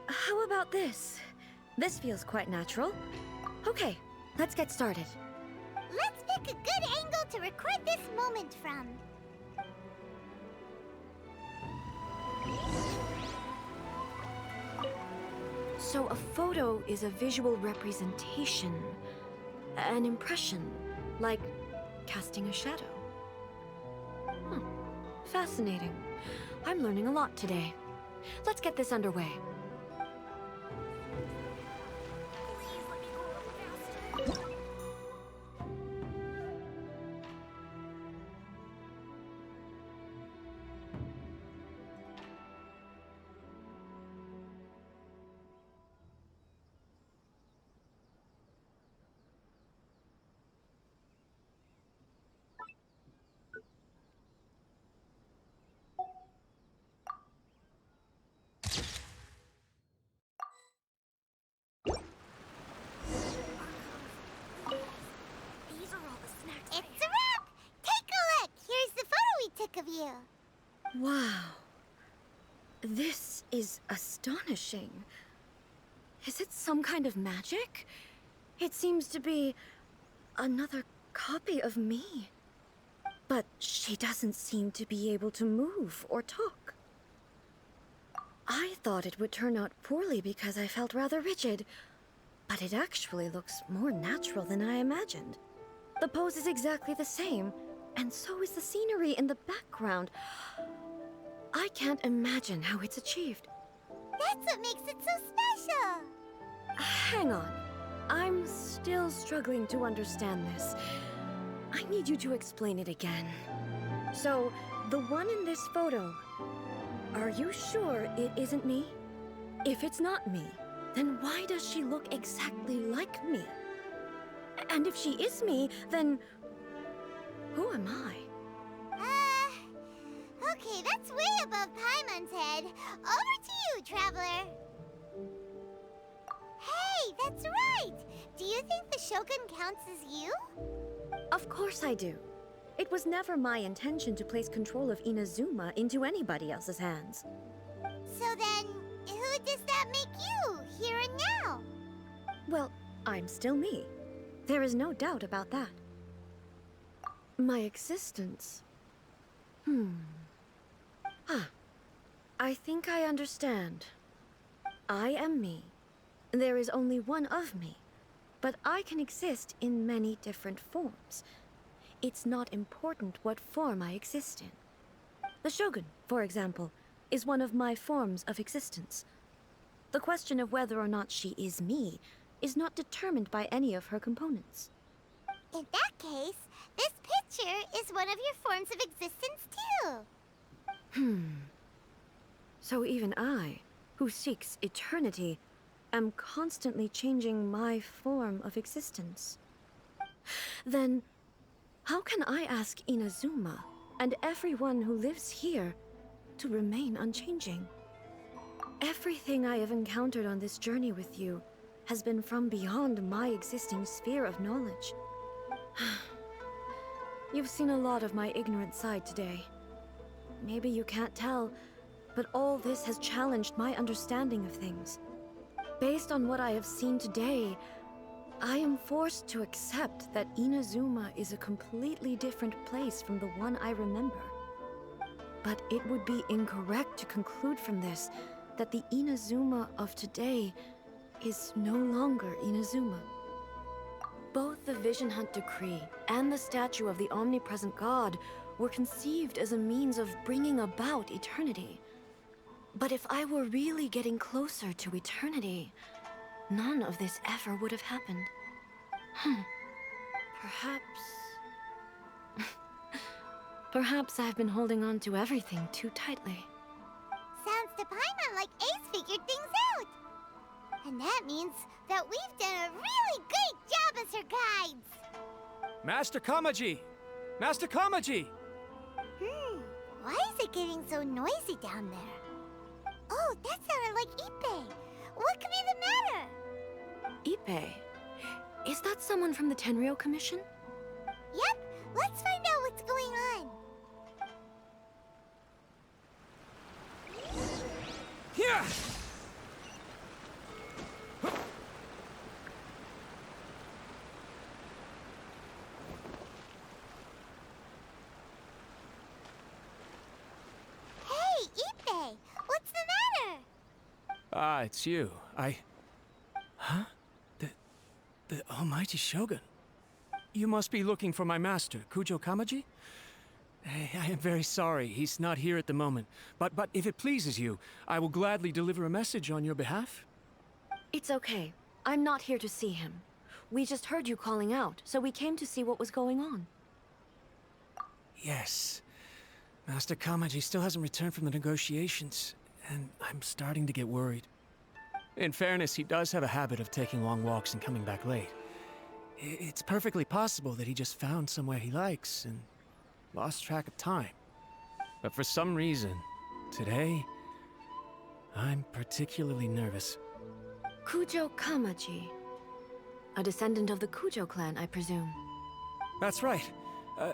How about this? This feels quite natural. Okay, let's get started. Let's pick a good angle to record this moment from. So a photo is a visual representation. An impression, like casting a shadow. Hmm. Fascinating. I'm learning a lot today. Let's get this underway. It's a wrap! Take a look! Here's the photo we took of you. Wow. This is astonishing. Is it some kind of magic? It seems to be another copy of me. But she doesn't seem to be able to move or talk. I thought it would turn out poorly because I felt rather rigid, but it actually looks more natural than I imagined. The pose is exactly the same, and so is the scenery in the background. I can't imagine how it's achieved. That's what makes it so special. Hang on. I'm still struggling to understand this. I need you to explain it again. So, the one in this photo, are you sure it isn't me? If it's not me, then why does she look exactly like me? And if she is me, then who am I? Okay, that's way above Paimon's head. Over to you, Traveler. Hey, that's right! Do you think the Shogun counts as you? Of course I do. It was never my intention to place control of Inazuma into anybody else's hands. So then, who does that make you, here and now? Well, I'm still me. There is no doubt about that. My existence... I think I understand. I am me. There is only one of me, but I can exist in many different forms. It's not important what form I exist in. The Shogun, for example, is one of my forms of existence. The question of whether or not she is me is not determined by any of her components. In that case, this picture is one of your forms of existence too. So even I, who seeks eternity, am constantly changing my form of existence. Then, how can I ask Inazuma and everyone who lives here to remain unchanging? Everything I have encountered on this journey with you has been from beyond my existing sphere of knowledge. You've seen a lot of my ignorant side today. Maybe you can't tell, but all this has challenged my understanding of things. Based on what I have seen today, I am forced to accept that Inazuma is a completely different place from the one I remember. But it would be incorrect to conclude from this that the Inazuma of today is no longer Inazuma. Both the Vision Hunt Decree and the statue of the omnipresent god were conceived as a means of bringing about eternity. But if I were really getting closer to eternity, none of this ever would have happened. Perhaps... Perhaps I've been holding on to everything too tightly. Sounds to Paimon like Ace figured things out. And that means that we've done a really great job as her guides. Master Kamaji! Master Kamaji! Why is it getting so noisy down there? Oh, that sounded like Ippei. What could be the matter? Ippei? Is that someone from the Tenryou Commission? Yep, let's find out what's going on. Yeah! Hey, Ippei, what's the matter? Ah, it's you. Huh? The Almighty Shogun. You must be looking for my master, Kujo Kamaji? I am very sorry, he's not here at the moment. But if it pleases you, I will gladly deliver a message on your behalf. It's okay. I'm not here to see him. We just heard you calling out, so we came to see what was going on. Yes. Master Kamaji still hasn't returned from the negotiations, and I'm starting to get worried. In fairness, he does have a habit of taking long walks and coming back late. It's perfectly possible that he just found somewhere he likes and lost track of time. But for some reason, today, I'm particularly nervous. Kujo Kamaji. A descendant of the Kujo clan, I presume. That's right.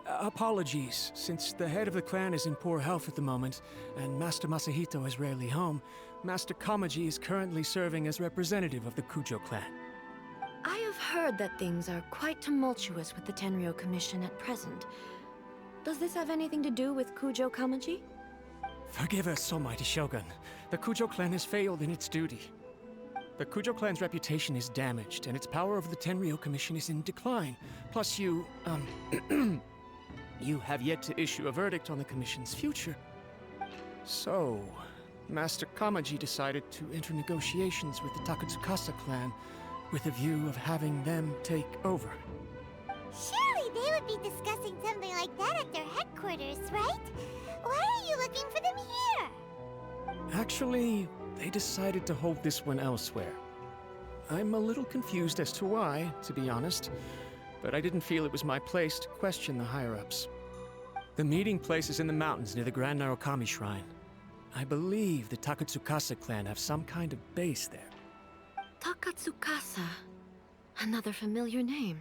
Apologies, since the head of the clan is in poor health at the moment, and Master Masahito is rarely home, Master Kamaji is currently serving as representative of the Kujo clan. I have heard that things are quite tumultuous with the Tenryo Commission at present. Does this have anything to do with Kujo Kamaji? Forgive us, Almighty Shogun. The Kujo clan has failed in its duty. The Kujo clan's reputation is damaged, and its power over the Tenryo Commission is in decline. Plus you have yet to issue a verdict on the Commission's future. So, Master Kamaji decided to enter negotiations with the Takatsukasa clan with a view of having them take over. Surely they would be discussing something like that at their headquarters, right? Why are you looking for them here? Actually, they decided to hold this one elsewhere. I'm a little confused as to why, to be honest, but I didn't feel it was my place to question the higher-ups. The meeting place is in the mountains near the Grand Narukami Shrine. I believe the Takatsukasa clan have some kind of base there. Takatsukasa. Another familiar name.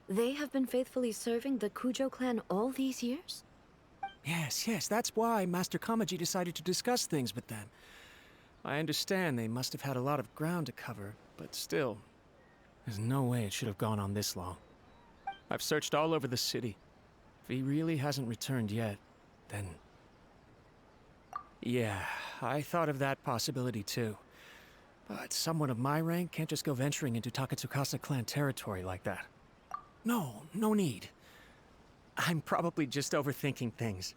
They have been faithfully serving the Kujo clan all these years? Yes, that's why Master Kamaji decided to discuss things with them. I understand they must have had a lot of ground to cover, but still, there's no way it should have gone on this long. I've searched all over the city. If he really hasn't returned yet, then... Yeah, I thought of that possibility too. But someone of my rank can't just go venturing into Takatsukasa clan territory like that. No need. I'm probably just overthinking things.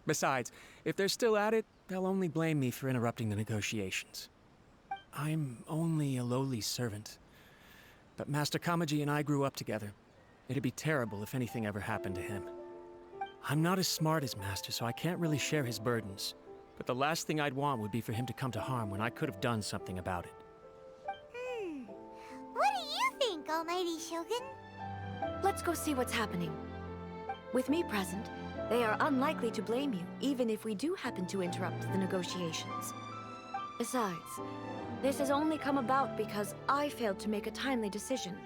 Besides, if they're still at it, they'll only blame me for interrupting the negotiations. I'm only a lowly servant. But Master Kamaji and I grew up together. It'd be terrible if anything ever happened to him. I'm not as smart as Master, so I can't really share his burdens. But the last thing I'd want would be for him to come to harm when I could have done something about it. What do you think, Almighty Shogun? Let's go see what's happening. With me present, they are unlikely to blame you, even if we do happen to interrupt the negotiations. Besides, this has only come about because I failed to make a timely decision.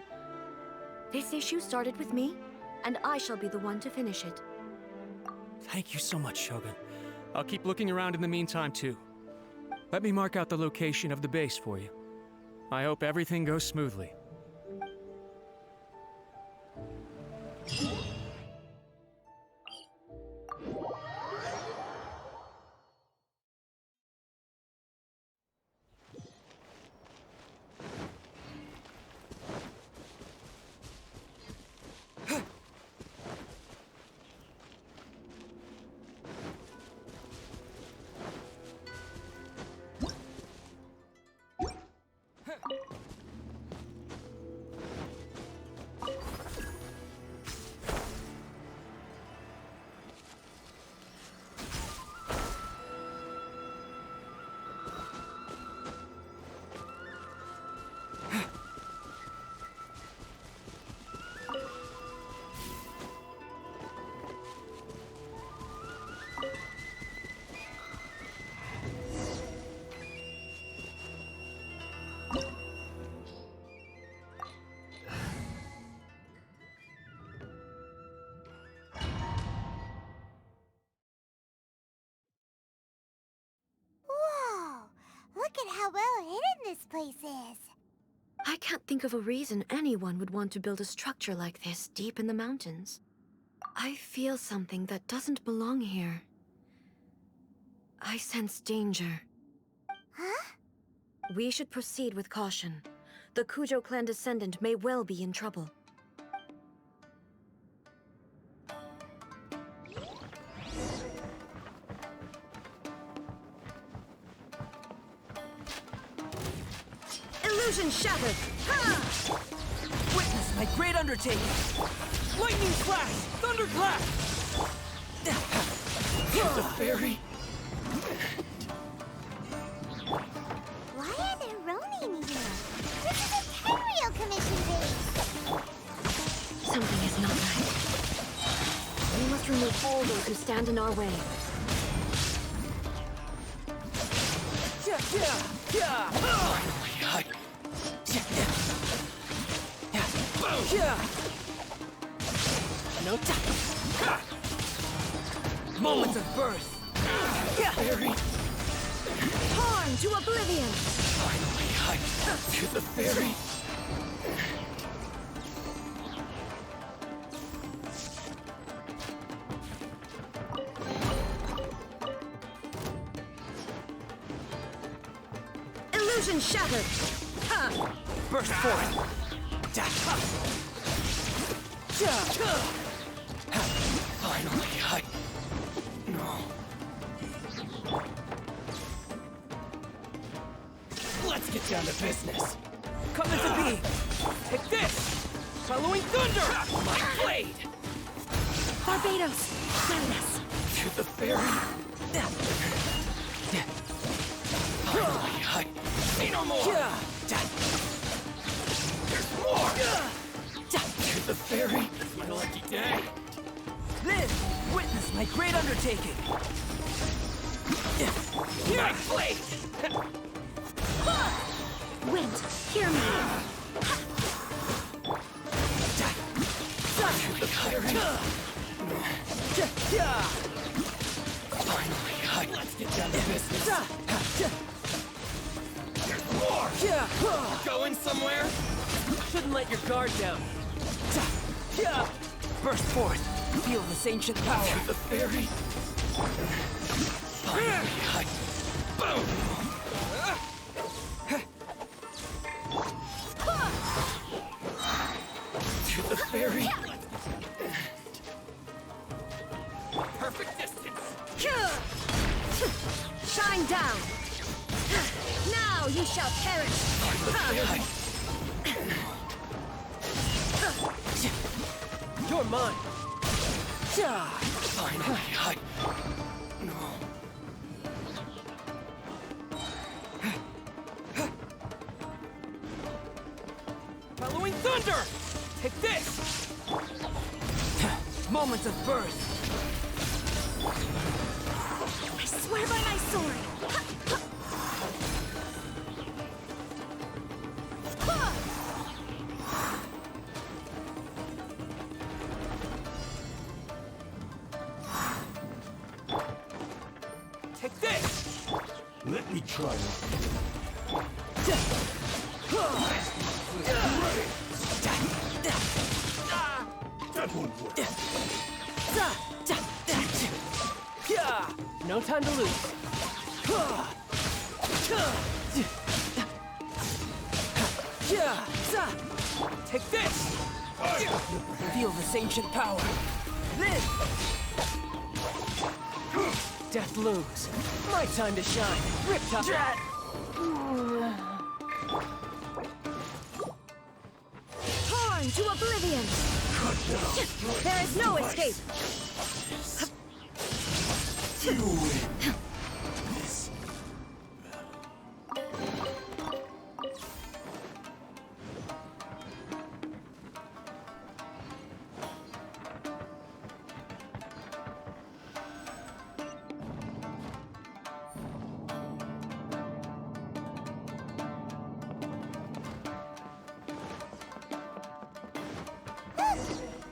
This issue started with me, and I shall be the one to finish it. Thank you so much, Shogun. I'll keep looking around in the meantime, too. Let me mark out the location of the base for you. I hope everything goes smoothly. Whoa! Look at how well hidden this place is. I can't think of a reason anyone would want to build a structure like this deep in the mountains. I feel something that doesn't belong here. I sense danger. Huh? We should proceed with caution. The Kujo clan descendant may well be in trouble. Illusion shattered! Ha! Witness my great undertaking! Lightning slash! Thunderclap! The fairy! Why are there Ronin here? This is a Tenryou Commission base! Something is not right. We must remove all those who stand in our way. No time. Moments of birth. Fairy. Torn to oblivion! Finally, I to the fairy. Illusion shattered! Ha! Burst forth. Finally, I. No. Let's get down to business. Come into being. Take this. Following thunder. My blade. Barbados! Send us! To the fairy. Finally, I. Say no more. There's more. To the fairy. It's my lucky day. Live! Witness my great undertaking! My blade! Wind, hear me! Finally, let's get down to business. There's more! Going somewhere? Shouldn't let your guard down. Burst forth! Feel this ancient power. To the fairy. Finally, boom! To the fairy. Perfect distance. Shine down! Now you shall perish! You're mine. Finally, no. Following thunder! Take this! Moments of birth. I swear by my sword! Take this! Let me try it. That won't work. No time to lose. Take this! Feel this ancient power. Live! Death looms. My time to shine. Riptide. Torn to oblivion! There is no escape! You win.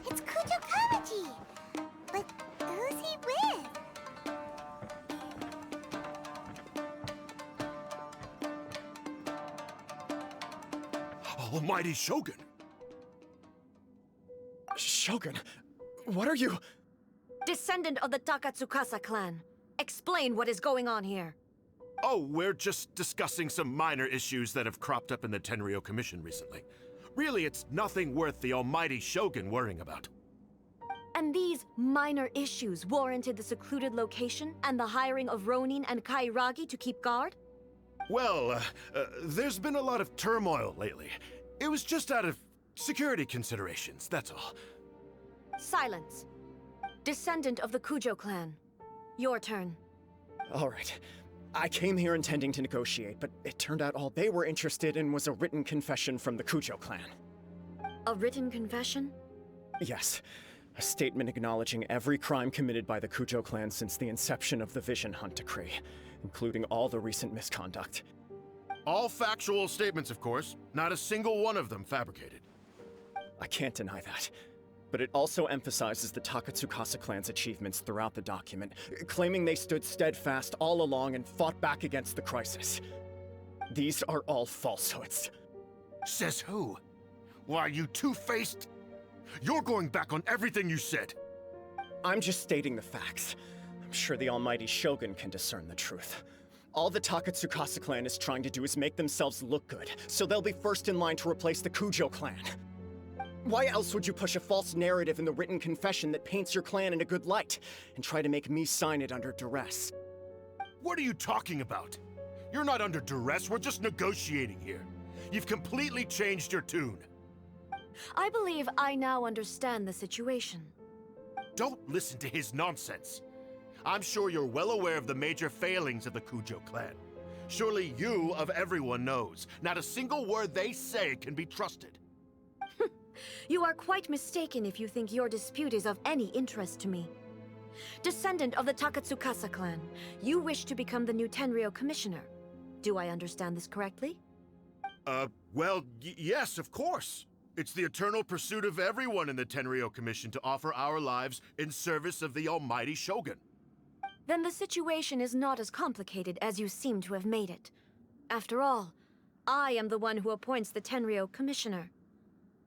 It's Kujo Kamaji! But who's he with? Almighty Shogun! Shogun, what are you? Descendant of the Takatsukasa clan. Explain what is going on here. Oh, we're just discussing some minor issues that have cropped up in the Tenryou Commission recently. Really, it's nothing worth the almighty Shogun worrying about. And these minor issues warranted the secluded location and the hiring of Ronin and Kairagi to keep guard? Well, there's been a lot of turmoil lately. It was just out of security considerations, that's all. Silence. Descendant of the Kujo clan. Your turn. All right. I came here intending to negotiate, but it turned out all they were interested in was a written confession from the Kujo clan. A written confession? Yes. A statement acknowledging every crime committed by the Kujo clan since the inception of the Vision Hunt Decree, including all the recent misconduct. All factual statements, of course. Not a single one of them fabricated. I can't deny that. But it also emphasizes the Takatsukasa clan's achievements throughout the document, claiming they stood steadfast all along and fought back against the crisis. These are all falsehoods. Says who? Why, you two-faced? You're going back on everything you said. I'm just stating the facts. I'm sure the almighty Shogun can discern the truth. All the Takatsukasa clan is trying to do is make themselves look good, so they'll be first in line to replace the Kujo clan. Why else would you push a false narrative in the written confession that paints your clan in a good light, and try to make me sign it under duress? What are you talking about? You're not under duress, we're just negotiating here. You've completely changed your tune. I believe I now understand the situation. Don't listen to his nonsense. I'm sure you're well aware of the major failings of the Kujo clan. Surely you, of everyone, knows. Not a single word they say can be trusted. You are quite mistaken if you think your dispute is of any interest to me. Descendant of the Takatsukasa clan, you wish to become the new Tenryou commissioner. Do I understand this correctly? Well, yes, of course. It's the eternal pursuit of everyone in the Tenryou Commission to offer our lives in service of the almighty Shogun. Then the situation is not as complicated as you seem to have made it. After all, I am the one who appoints the Tenryou commissioner.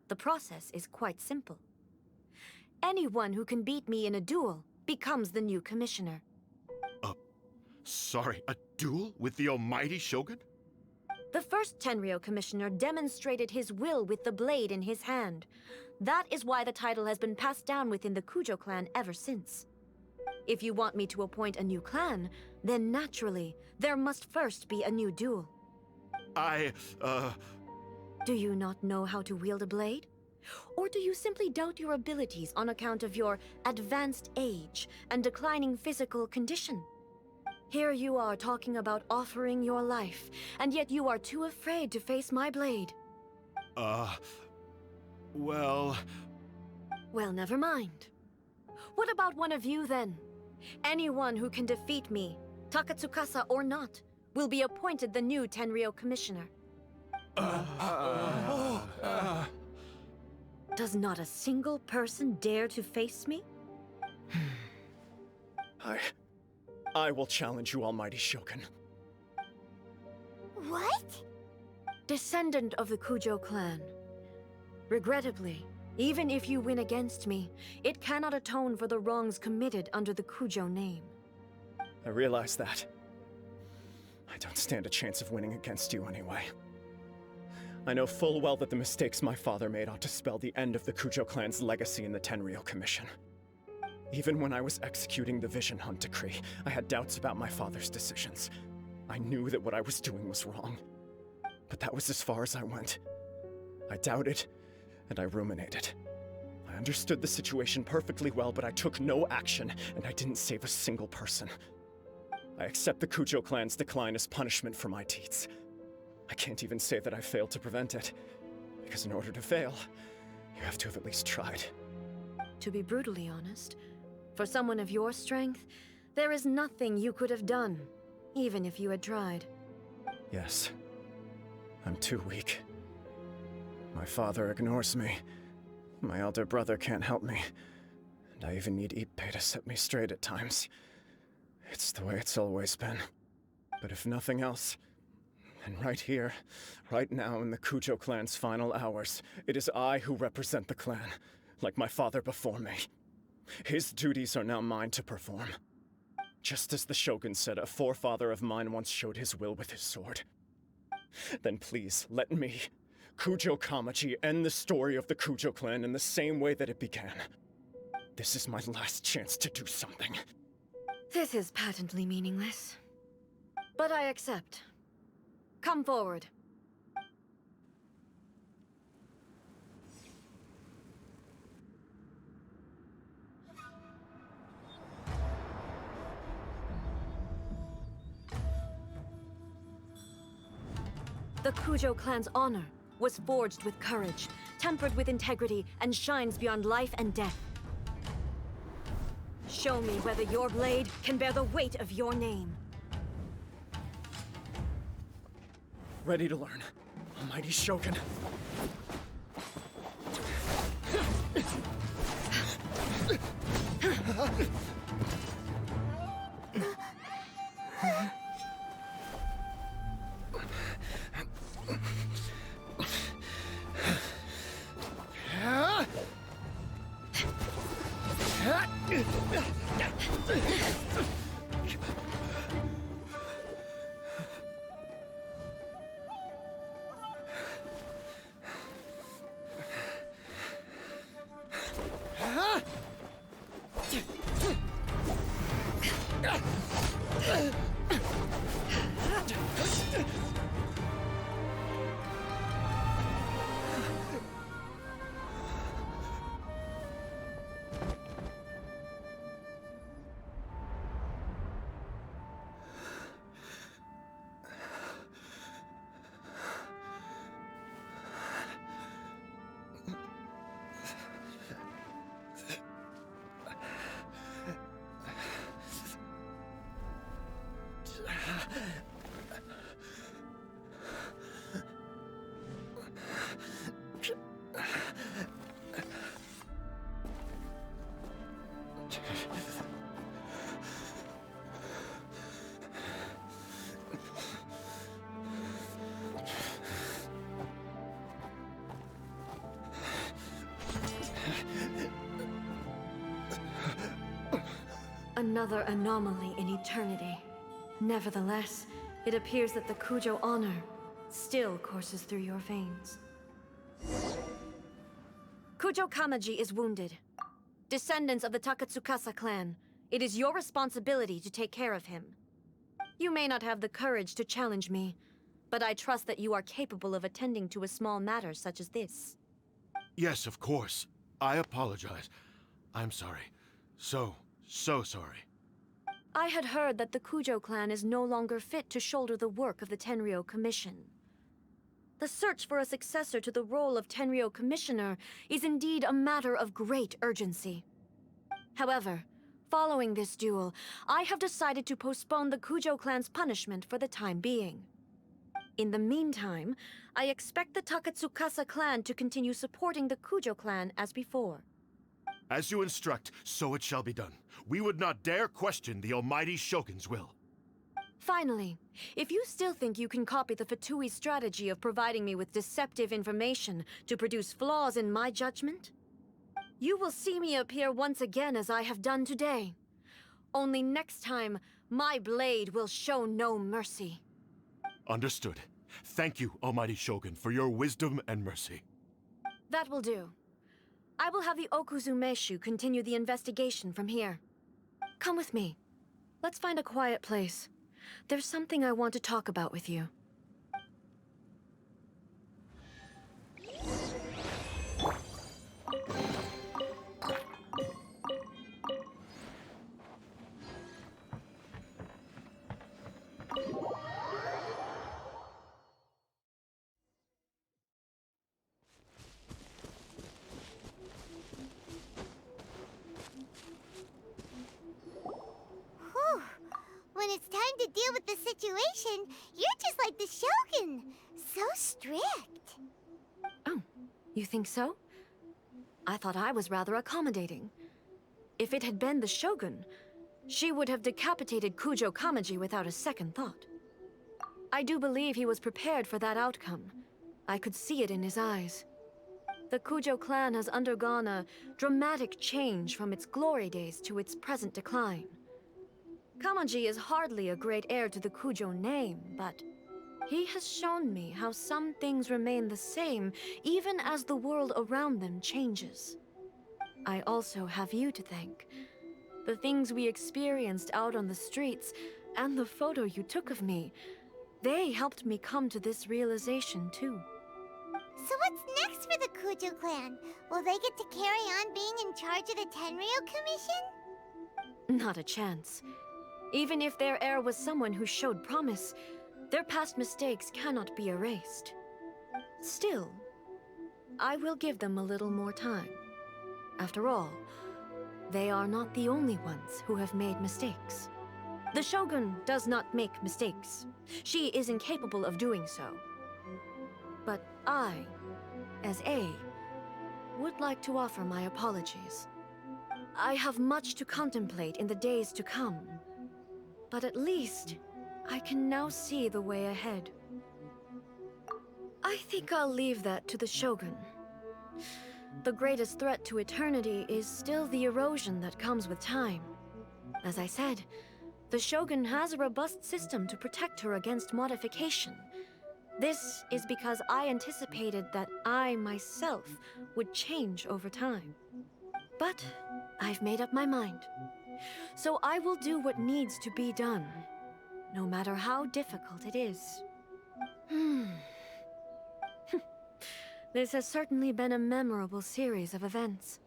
The process is quite simple. Anyone who can beat me in a duel becomes the new commissioner. Sorry, a duel with the almighty Shogun? The first Tenryou commissioner demonstrated his will with the blade in his hand. That is why the title has been passed down within the Kujo clan ever since. If you want me to appoint a new clan, then naturally, there must first be a new duel. Do you not know how to wield a blade? Or do you simply doubt your abilities on account of your advanced age and declining physical condition? Here you are talking about offering your life, and yet you are too afraid to face my blade. Well, never mind. What about one of you, then? Anyone who can defeat me, Takatsukasa or not, will be appointed the new Tenryou commissioner. Does not a single person dare to face me? I will challenge you, almighty Shogun. What? Descendant of the Kujo clan. Regrettably, even if you win against me, it cannot atone for the wrongs committed under the Kujo name. I realize that. I don't stand a chance of winning against you anyway. I know full well that the mistakes my father made ought to spell the end of the Kujo clan's legacy in the Tenryou Commission. Even when I was executing the Vision Hunt Decree, I had doubts about my father's decisions. I knew that what I was doing was wrong. But that was as far as I went. I doubted, and I ruminated. I understood the situation perfectly well, but I took no action, and I didn't save a single person. I accept the Kujo clan's decline as punishment for my deeds. I can't even say that I failed to prevent it, because in order to fail, you have to have at least tried. To be brutally honest, for someone of your strength, there is nothing you could have done, even if you had tried. Yes. I'm too weak. My father ignores me. My elder brother can't help me. And I even need Ippei to set me straight at times. It's the way it's always been. But if nothing else, then right here, right now in the Kujo clan's final hours, it is I who represent the clan, like my father before me. His duties are now mine to perform. Just as the Shogun said, a forefather of mine once showed his will with his sword. Then please, let me, Kujo Kamaji, end the story of the Kujo clan in the same way that it began. This is my last chance to do something. This is patently meaningless. But I accept. Come forward. The Kujo clan's honor was forged with courage, tempered with integrity, and shines beyond life and death. Show me whether your blade can bear the weight of your name. Ready to learn. Almighty Shogun. Another anomaly in eternity. Nevertheless, it appears that the Kujo honor still courses through your veins. Kujo Kamaji is wounded. Descendants of the Takatsukasa clan, it is your responsibility to take care of him. You may not have the courage to challenge me, but I trust that you are capable of attending to a small matter such as this. Yes, of course. I apologize. I'm sorry. So sorry. I had heard that the Kujo clan is no longer fit to shoulder the work of the Tenryou Commission. The search for a successor to the role of Tenryou Commissioner is indeed a matter of great urgency. However, following this duel, I have decided to postpone the Kujo clan's punishment for the time being. In the meantime, I expect the Takatsukasa clan to continue supporting the Kujo clan as before. As you instruct, so it shall be done. We would not dare question the Almighty Shogun's will. Finally, if you still think you can copy the Fatui strategy of providing me with deceptive information to produce flaws in my judgment, you will see me appear once again as I have done today. Only next time, my blade will show no mercy. Understood. Thank you, Almighty Shogun, for your wisdom and mercy. That will do. I will have the Okuzumeshu continue the investigation from here. Come with me. Let's find a quiet place. There's something I want to talk about with you. Whew. When it's time to deal with the situation, you're just like the Shogun. So strict. Oh, you think so? I thought I was rather accommodating. If it had been the Shogun, she would have decapitated Kujo Kamaji without a second thought. I do believe he was prepared for that outcome. I could see it in his eyes. The Kujo clan has undergone a dramatic change from its glory days to its present decline. Kamaji is hardly a great heir to the Kujo name, but he has shown me how some things remain the same even as the world around them changes. I also have you to thank. The things we experienced out on the streets, and the photo you took of me, They helped me come to this realization, too. So what's next for the Kujo clan? Will they get to carry on being in charge of the Tenryu Commission? Not a chance. Even if their heir was someone who showed promise, their past mistakes cannot be erased. Still, I will give them a little more time. After all, they are not the only ones who have made mistakes. The Shogun does not make mistakes. She is incapable of doing so. But I, as A, would like to offer my apologies. I have much to contemplate in the days to come, but at least I can now see the way ahead. I think I'll leave that to the Shogun. The greatest threat to eternity is still the erosion that comes with time. As I said, the Shogun has a robust system to protect her against modification. This is because I anticipated that I myself would change over time. But I've made up my mind. So I will do what needs to be done, no matter how difficult it is. This has certainly been a memorable series of events.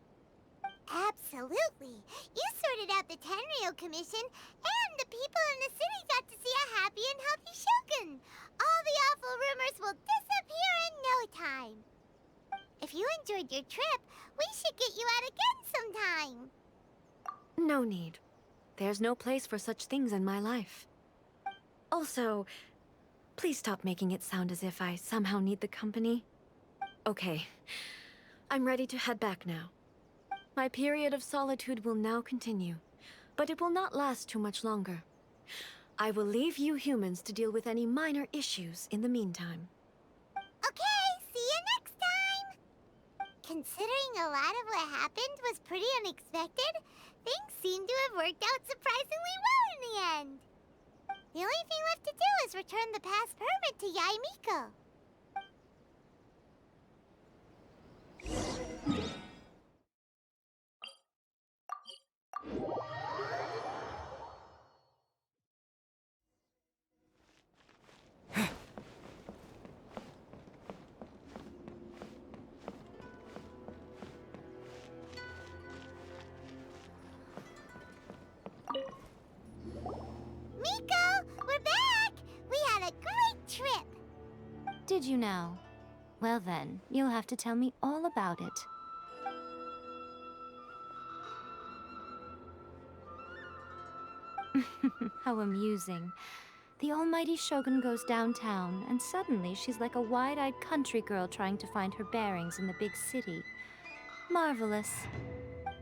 Absolutely. You sorted out the Tenryu Commission, and the people in the city got to see a happy and healthy Shogun. All the awful rumors will disappear in no time. If you enjoyed your trip, we should get you out again sometime. No need. There's no place for such things in my life. Also, please stop making it sound as if I somehow need the company. Okay, I'm ready to head back now. My period of solitude will now continue, but it will not last too much longer. I will leave you humans to deal with any minor issues in the meantime. Okay, see you next time! Considering a lot of what happened was pretty unexpected, things seem to have worked out surprisingly well in the end. The only thing left to do is return the pass permit to Yae Miko. Miko, we're back! We had a great trip! Did you now? Well then, you'll have to tell me all about it. How amusing. The almighty Shogun goes downtown, and suddenly she's like a wide-eyed country girl trying to find her bearings in the big city. Marvelous.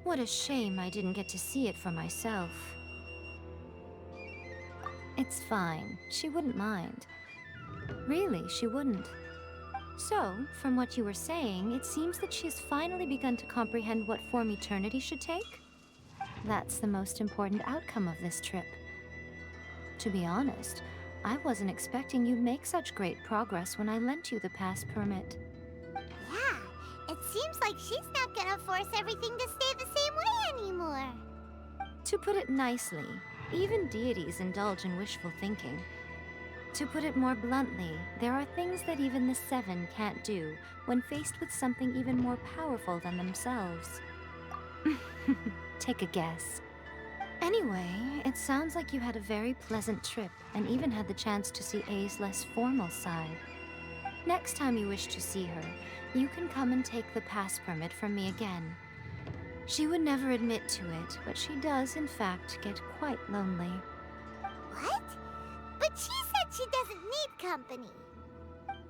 What a shame I didn't get to see it for myself. It's fine. She wouldn't mind. Really, she wouldn't. So, from what you were saying, it seems that she's finally begun to comprehend what form eternity should take? That's the most important outcome of this trip. To be honest, I wasn't expecting you'd make such great progress when I lent you the pass permit. Yeah, it seems like she's not gonna force everything to stay the same way anymore. To put it nicely, even deities indulge in wishful thinking. To put it more bluntly, there are things that even the Seven can't do when faced with something even more powerful than themselves. Take a guess. Anyway, it sounds like you had a very pleasant trip and even had the chance to see A's less formal side. Next time you wish to see her, you can come and take the pass permit from me again. She would never admit to it, but she does, in fact, get quite lonely. What? But she said she doesn't need company.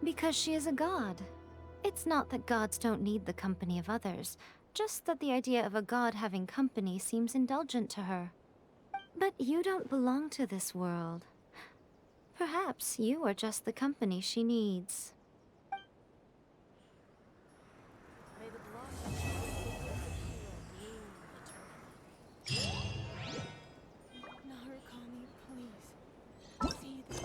Because she is a god. It's not that gods don't need the company of others, just that the idea of a god having company seems indulgent to her. But you don't belong to this world. Perhaps you are just the company she needs. Narukami, please. See this.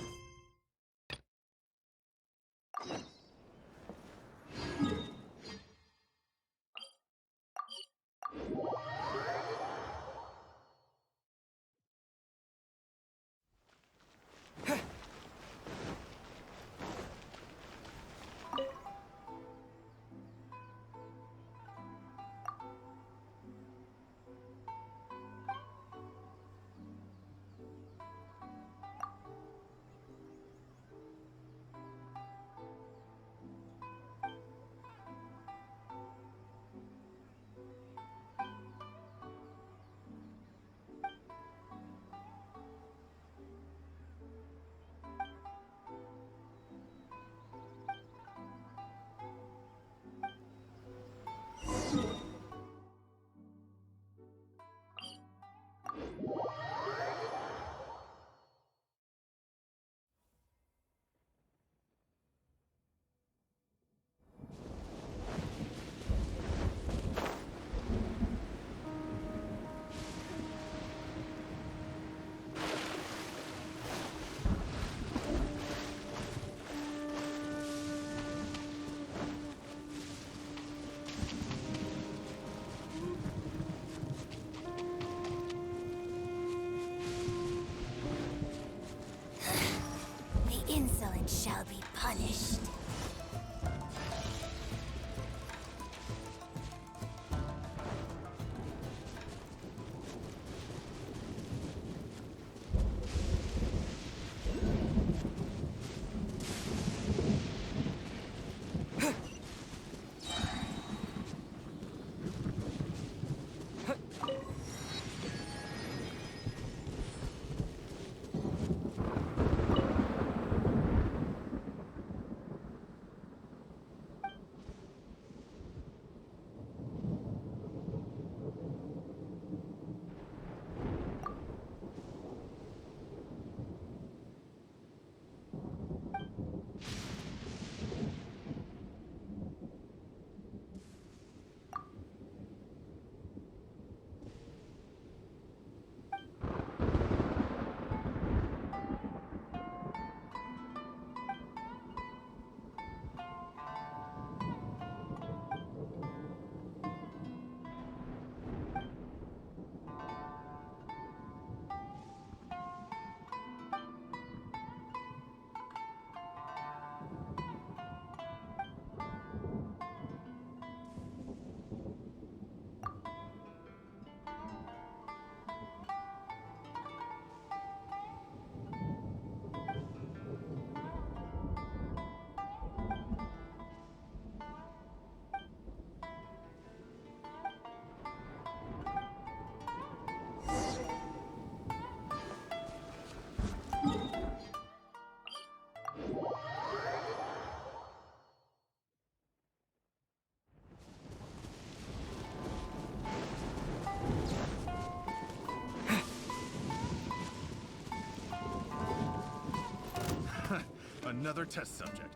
another test subject.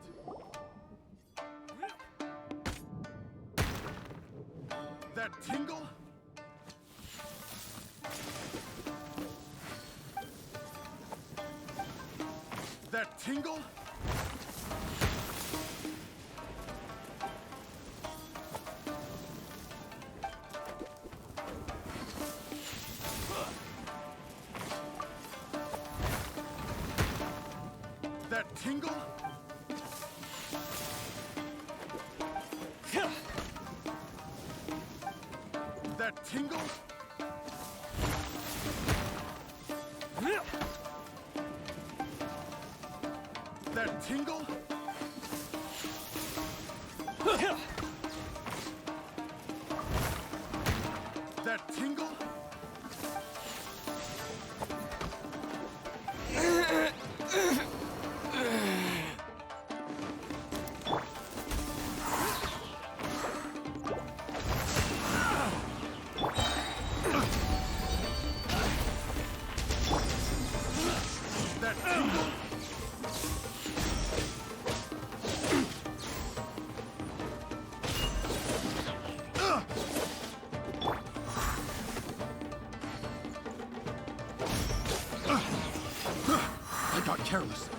That tingle? That tingle? That tingle? That tingle? That tingle? That tingle? That tingle? I got careless.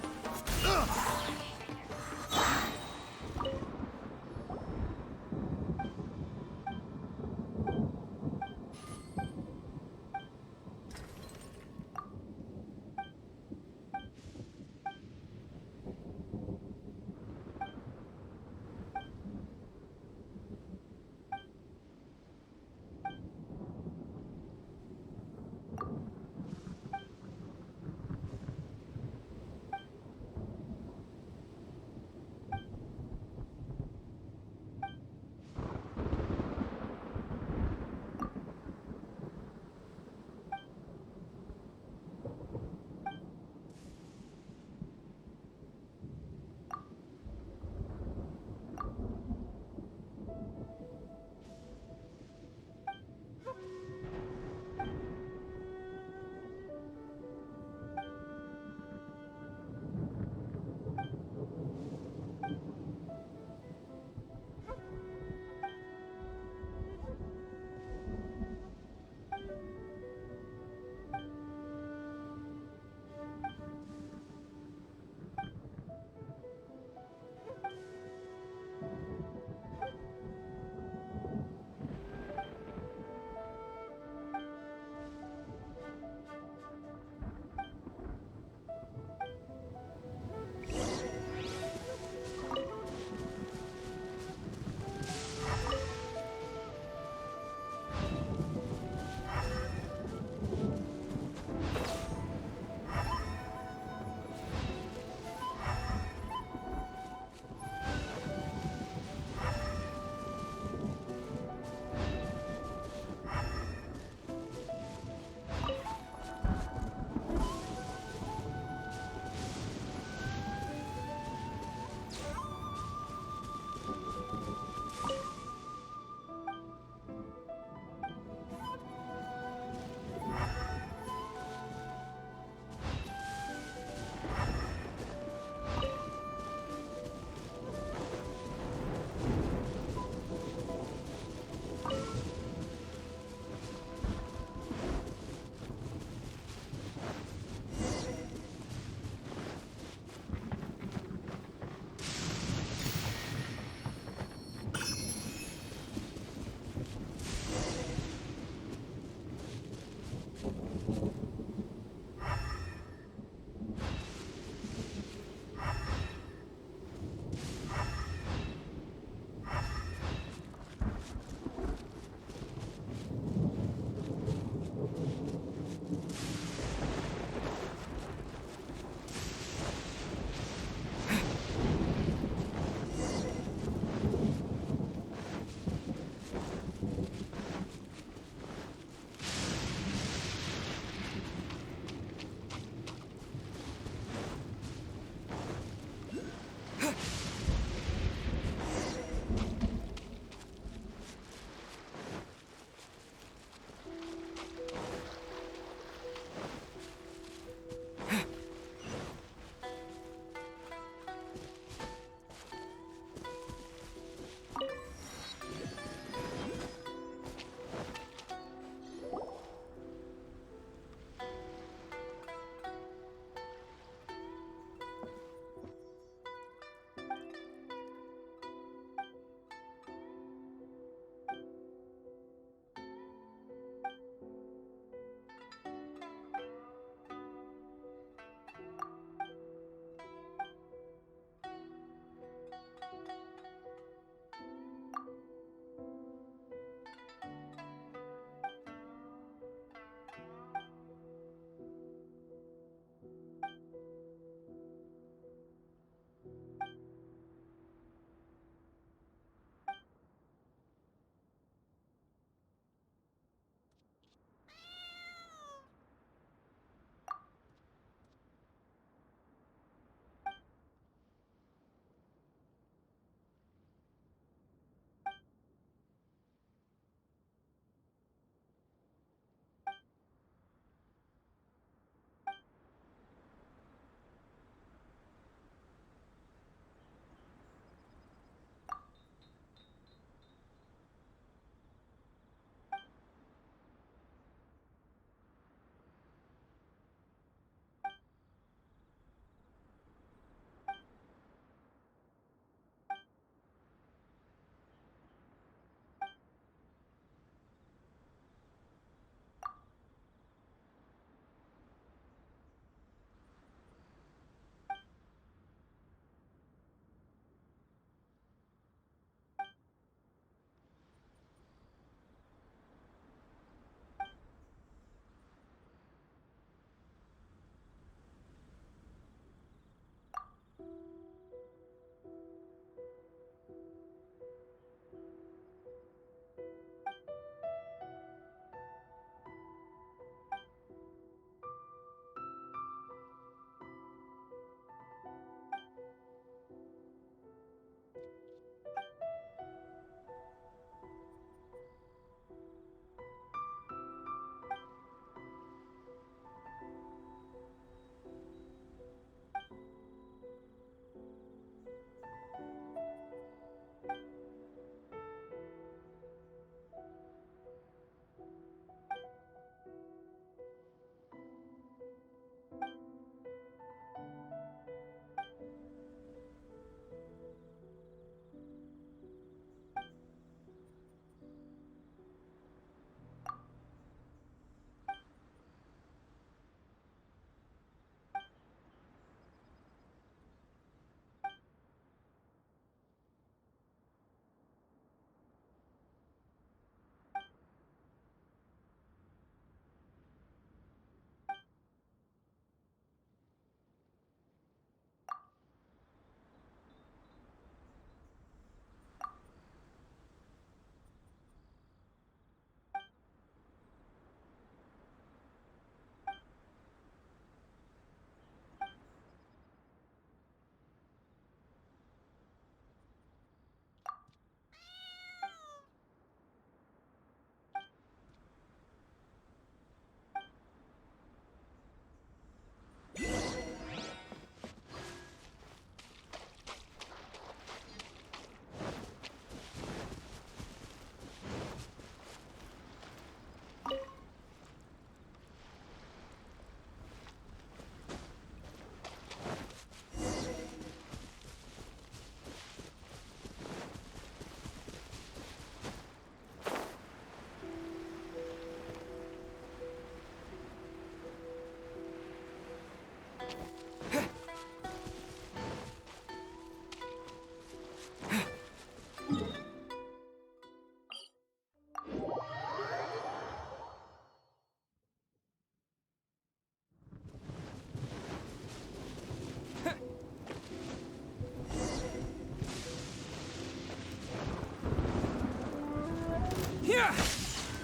Here!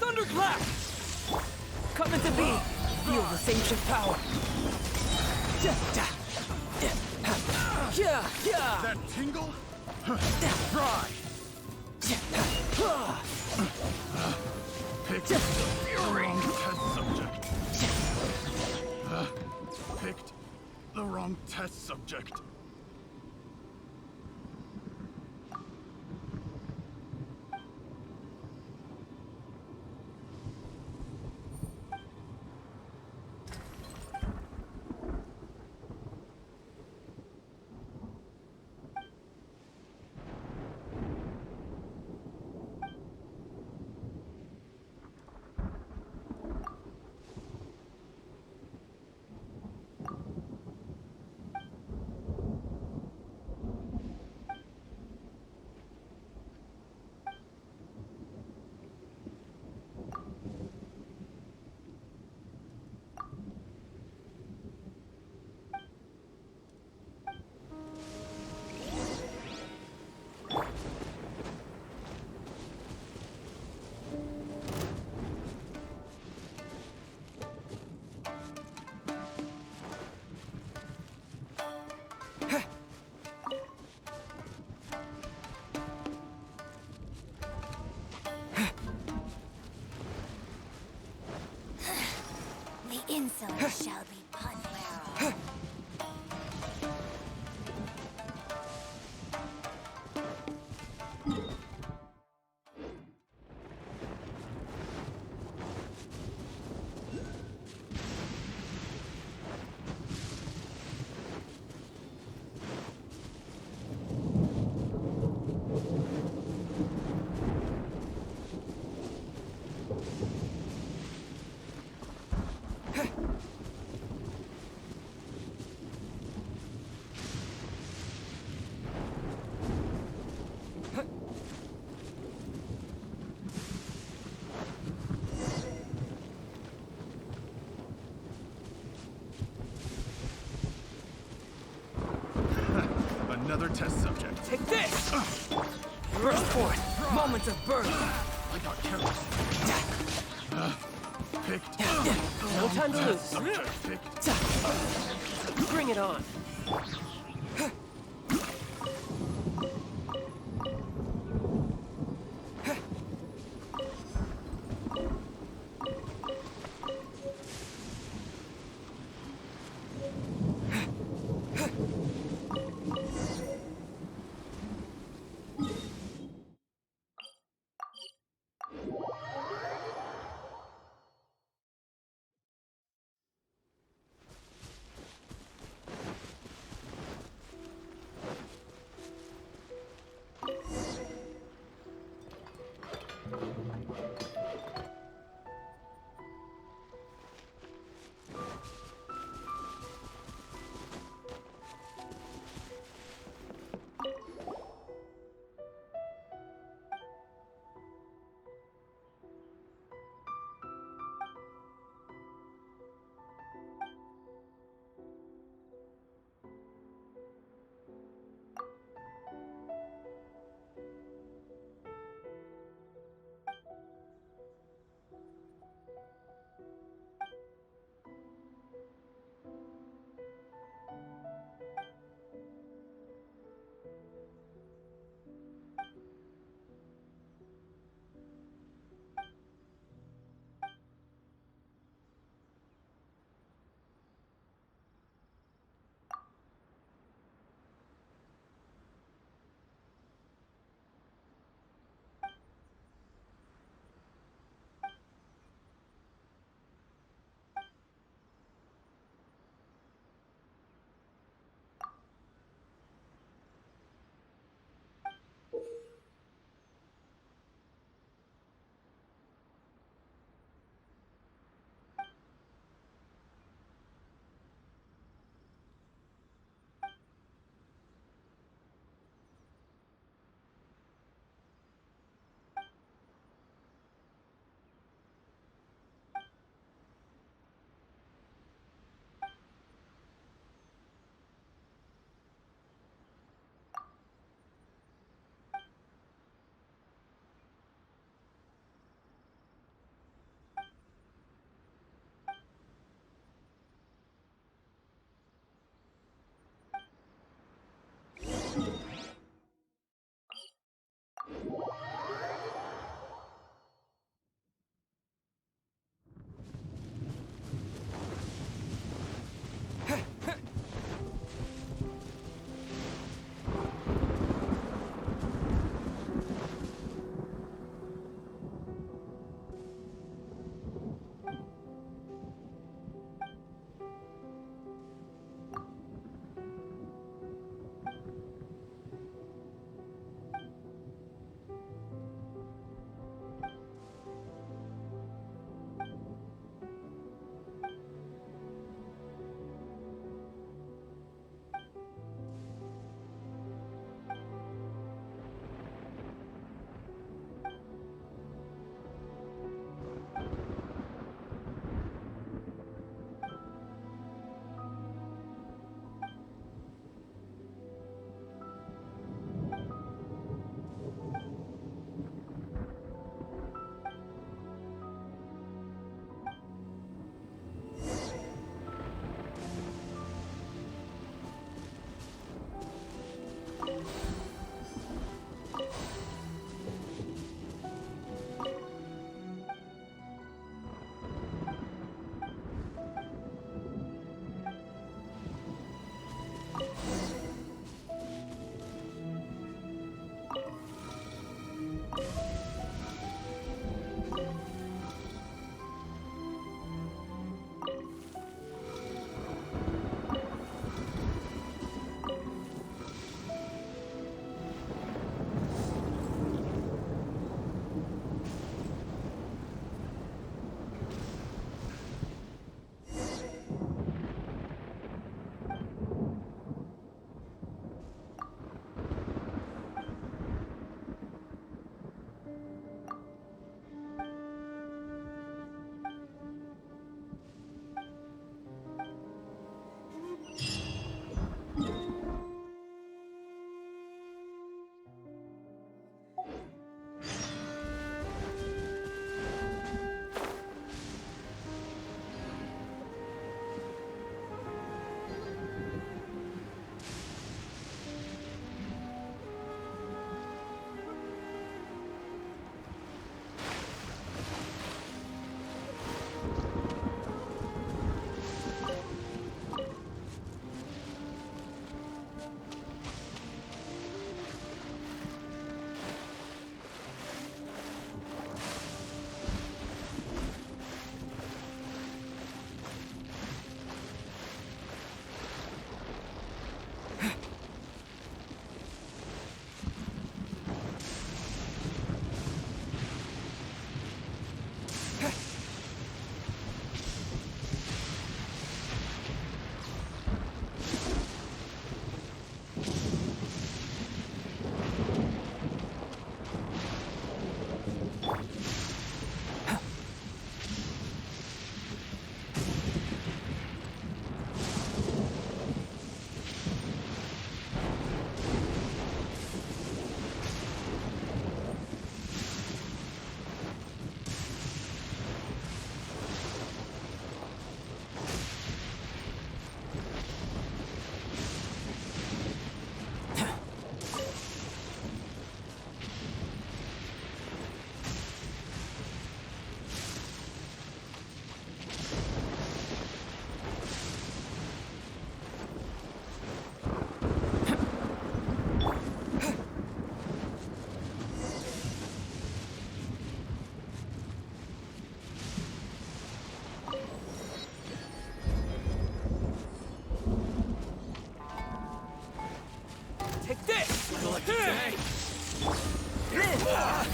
Thunderclap! Coming to be! Feel this ancient power! That tingle? Try! Picked the wrong test subject. Picked the wrong test subject. The insolent shall be punished. Another test subject. Take this! Burst forth! Moments of birth! I got careless. Picked. No time to lose. Subject picked. Bring it on!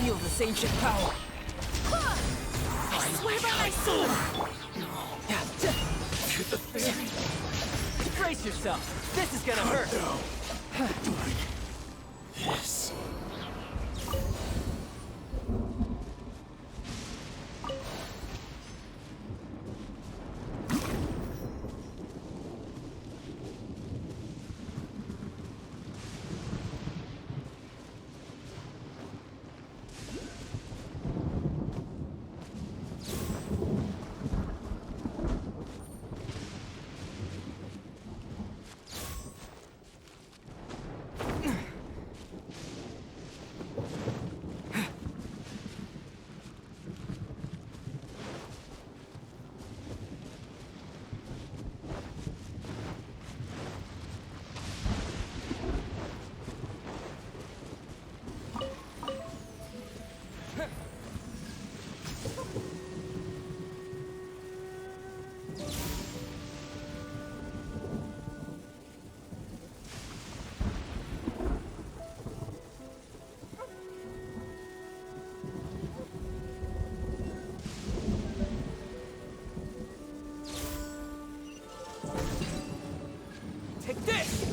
feel this ancient power. I swear by my sword! Brace yourself. This is gonna hurt. This. Take this!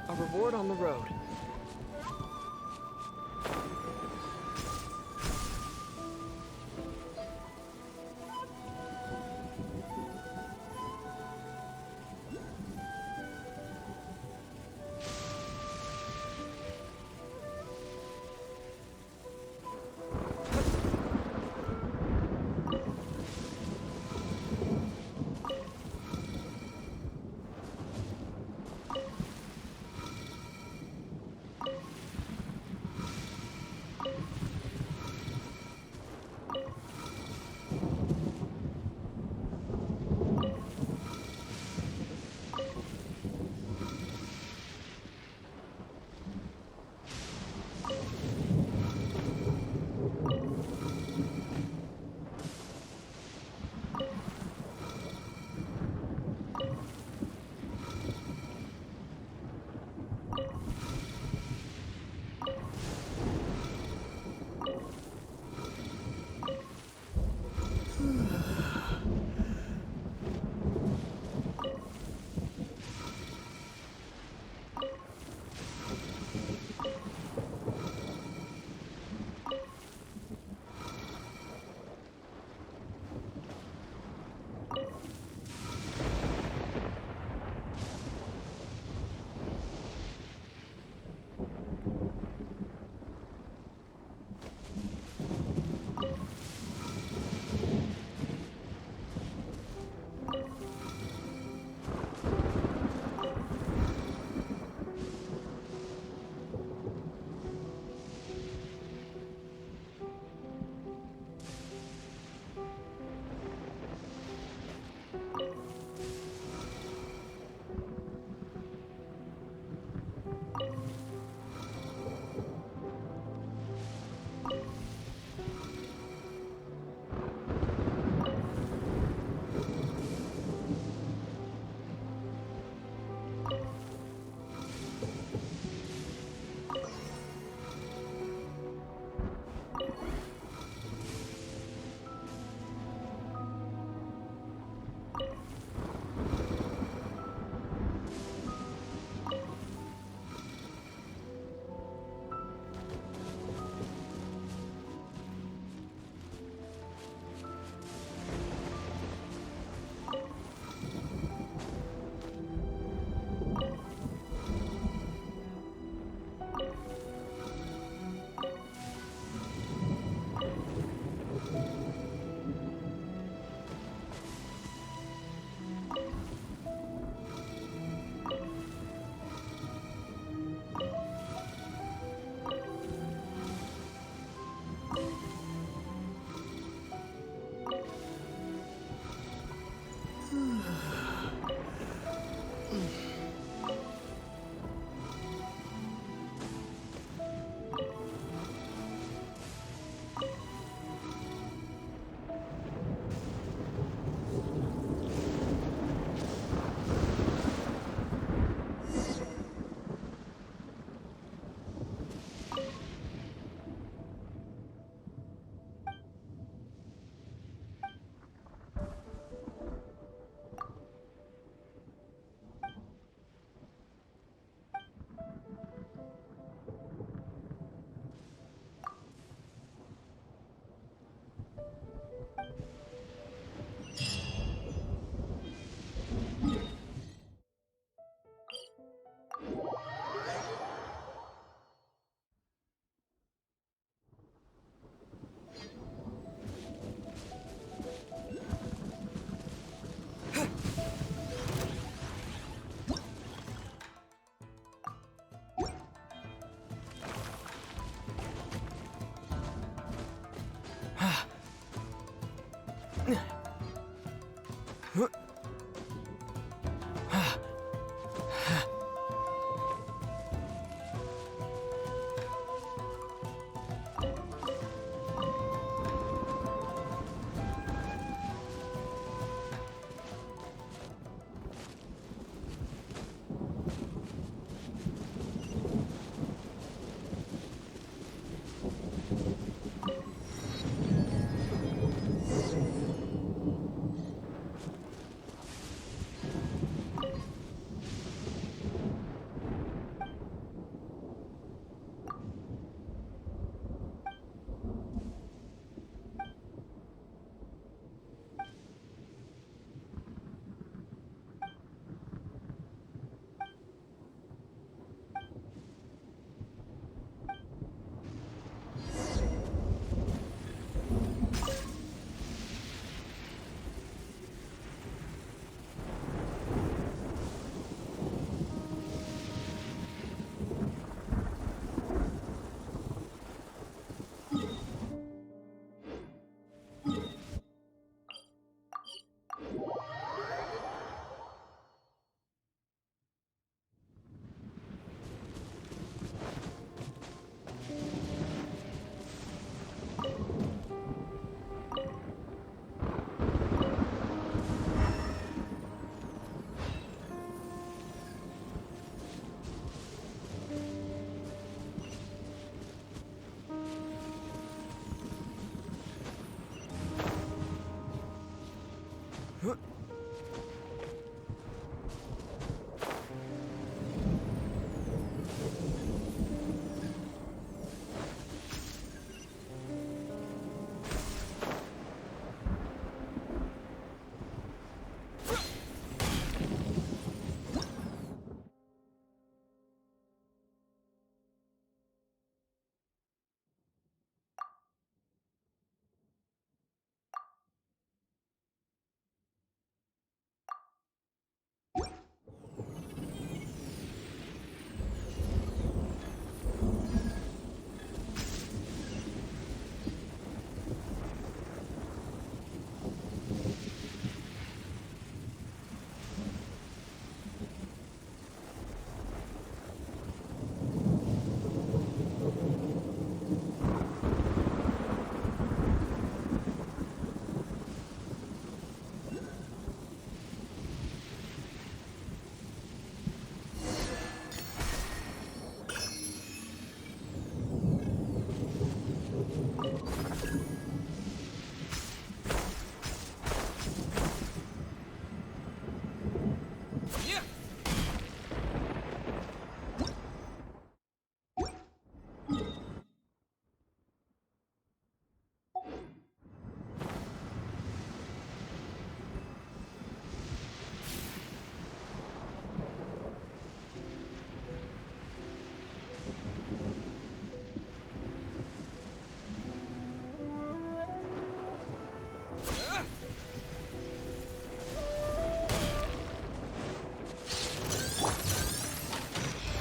A reward on the road.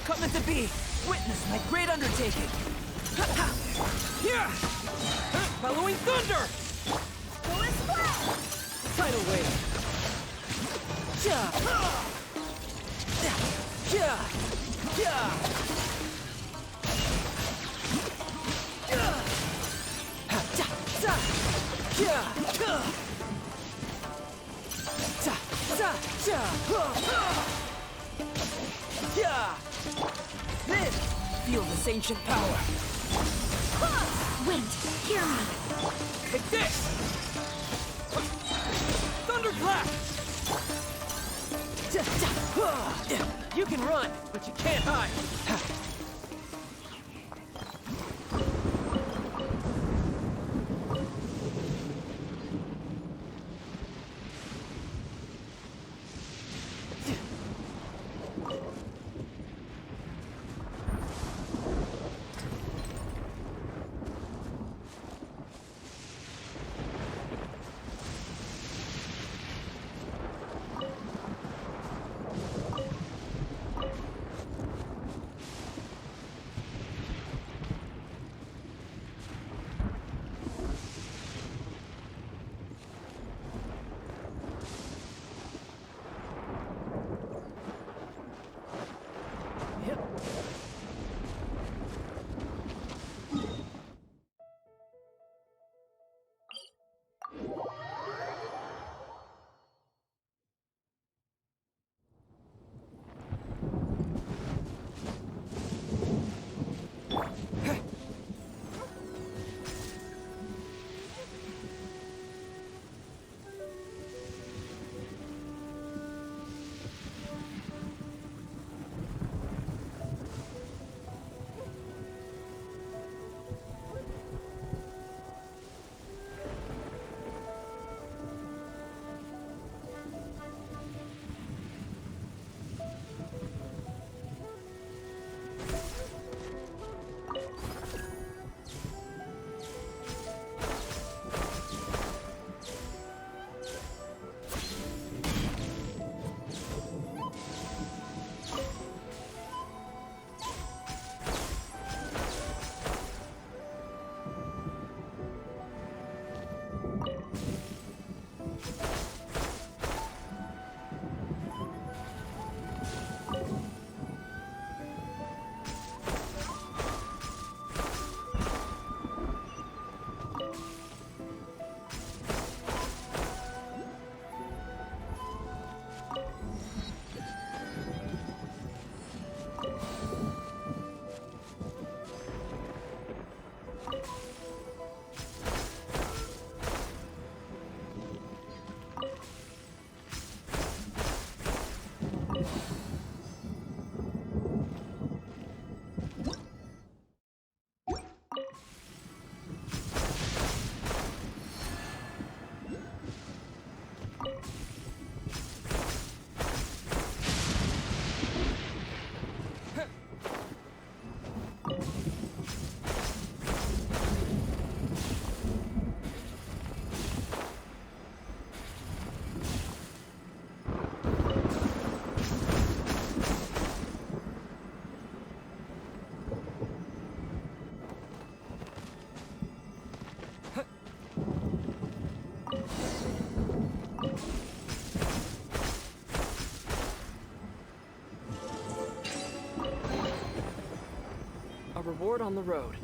Coming to be! Witness my great undertaking! Here! Following thunder! Going slow! Tidal wave! Ja! Ja! Ja! Then, feel this ancient power. Wait, hear me. Take this! Thunderclap! You can run, but you can't hide. reward on the road.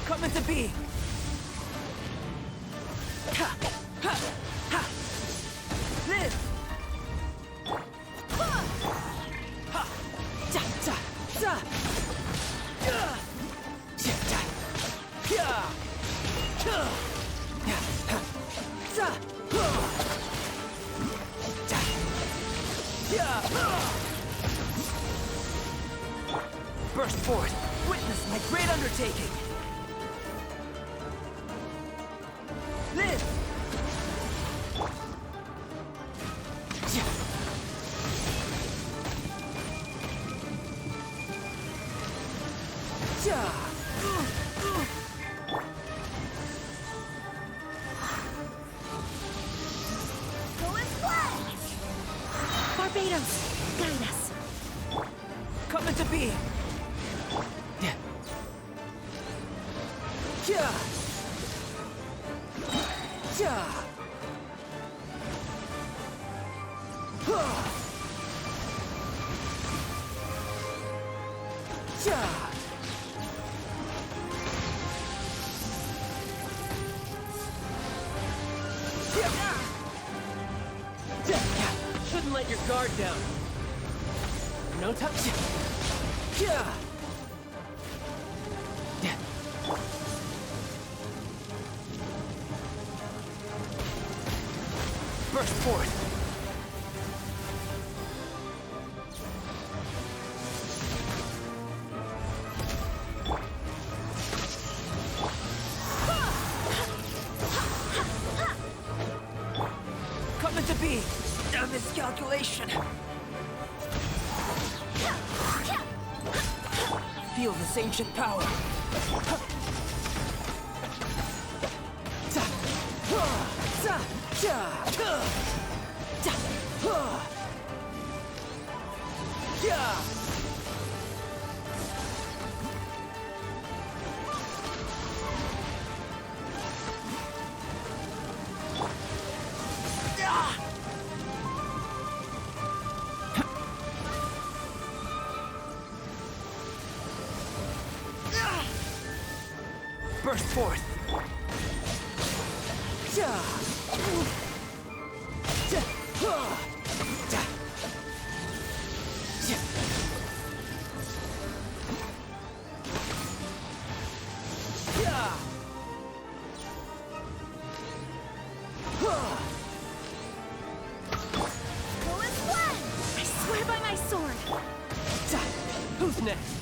Coming to be! Ha! Ha! Ha! Live! Ha! Ha! Ja! Ja! Ja! Ja! Ja! Ja! Ja! Ja! Ja! Ha! Ja! Ha! Ja! Ja! Ha! Burst forth! Witness my great undertaking! Live! Ja! Ja! Go and fly! Barbados, guide us. Coming to be! Ja! Ja! Ja! Huh! Ja! Ja! Ja! Shouldn't let your guard down. No touch. Ja! Ja! Burst forth! Coming to be! A miscalculation! Feel this ancient power! Ta! Huh! Ta! Ja! Huh! Ta! Huh! Ja! Ah! Burst forth! Ja! Ja! Huh! Ja! Ja! Ja! Huh! Go and fly! I swear by my sword. Ja! Who's next?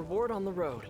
reward on the road.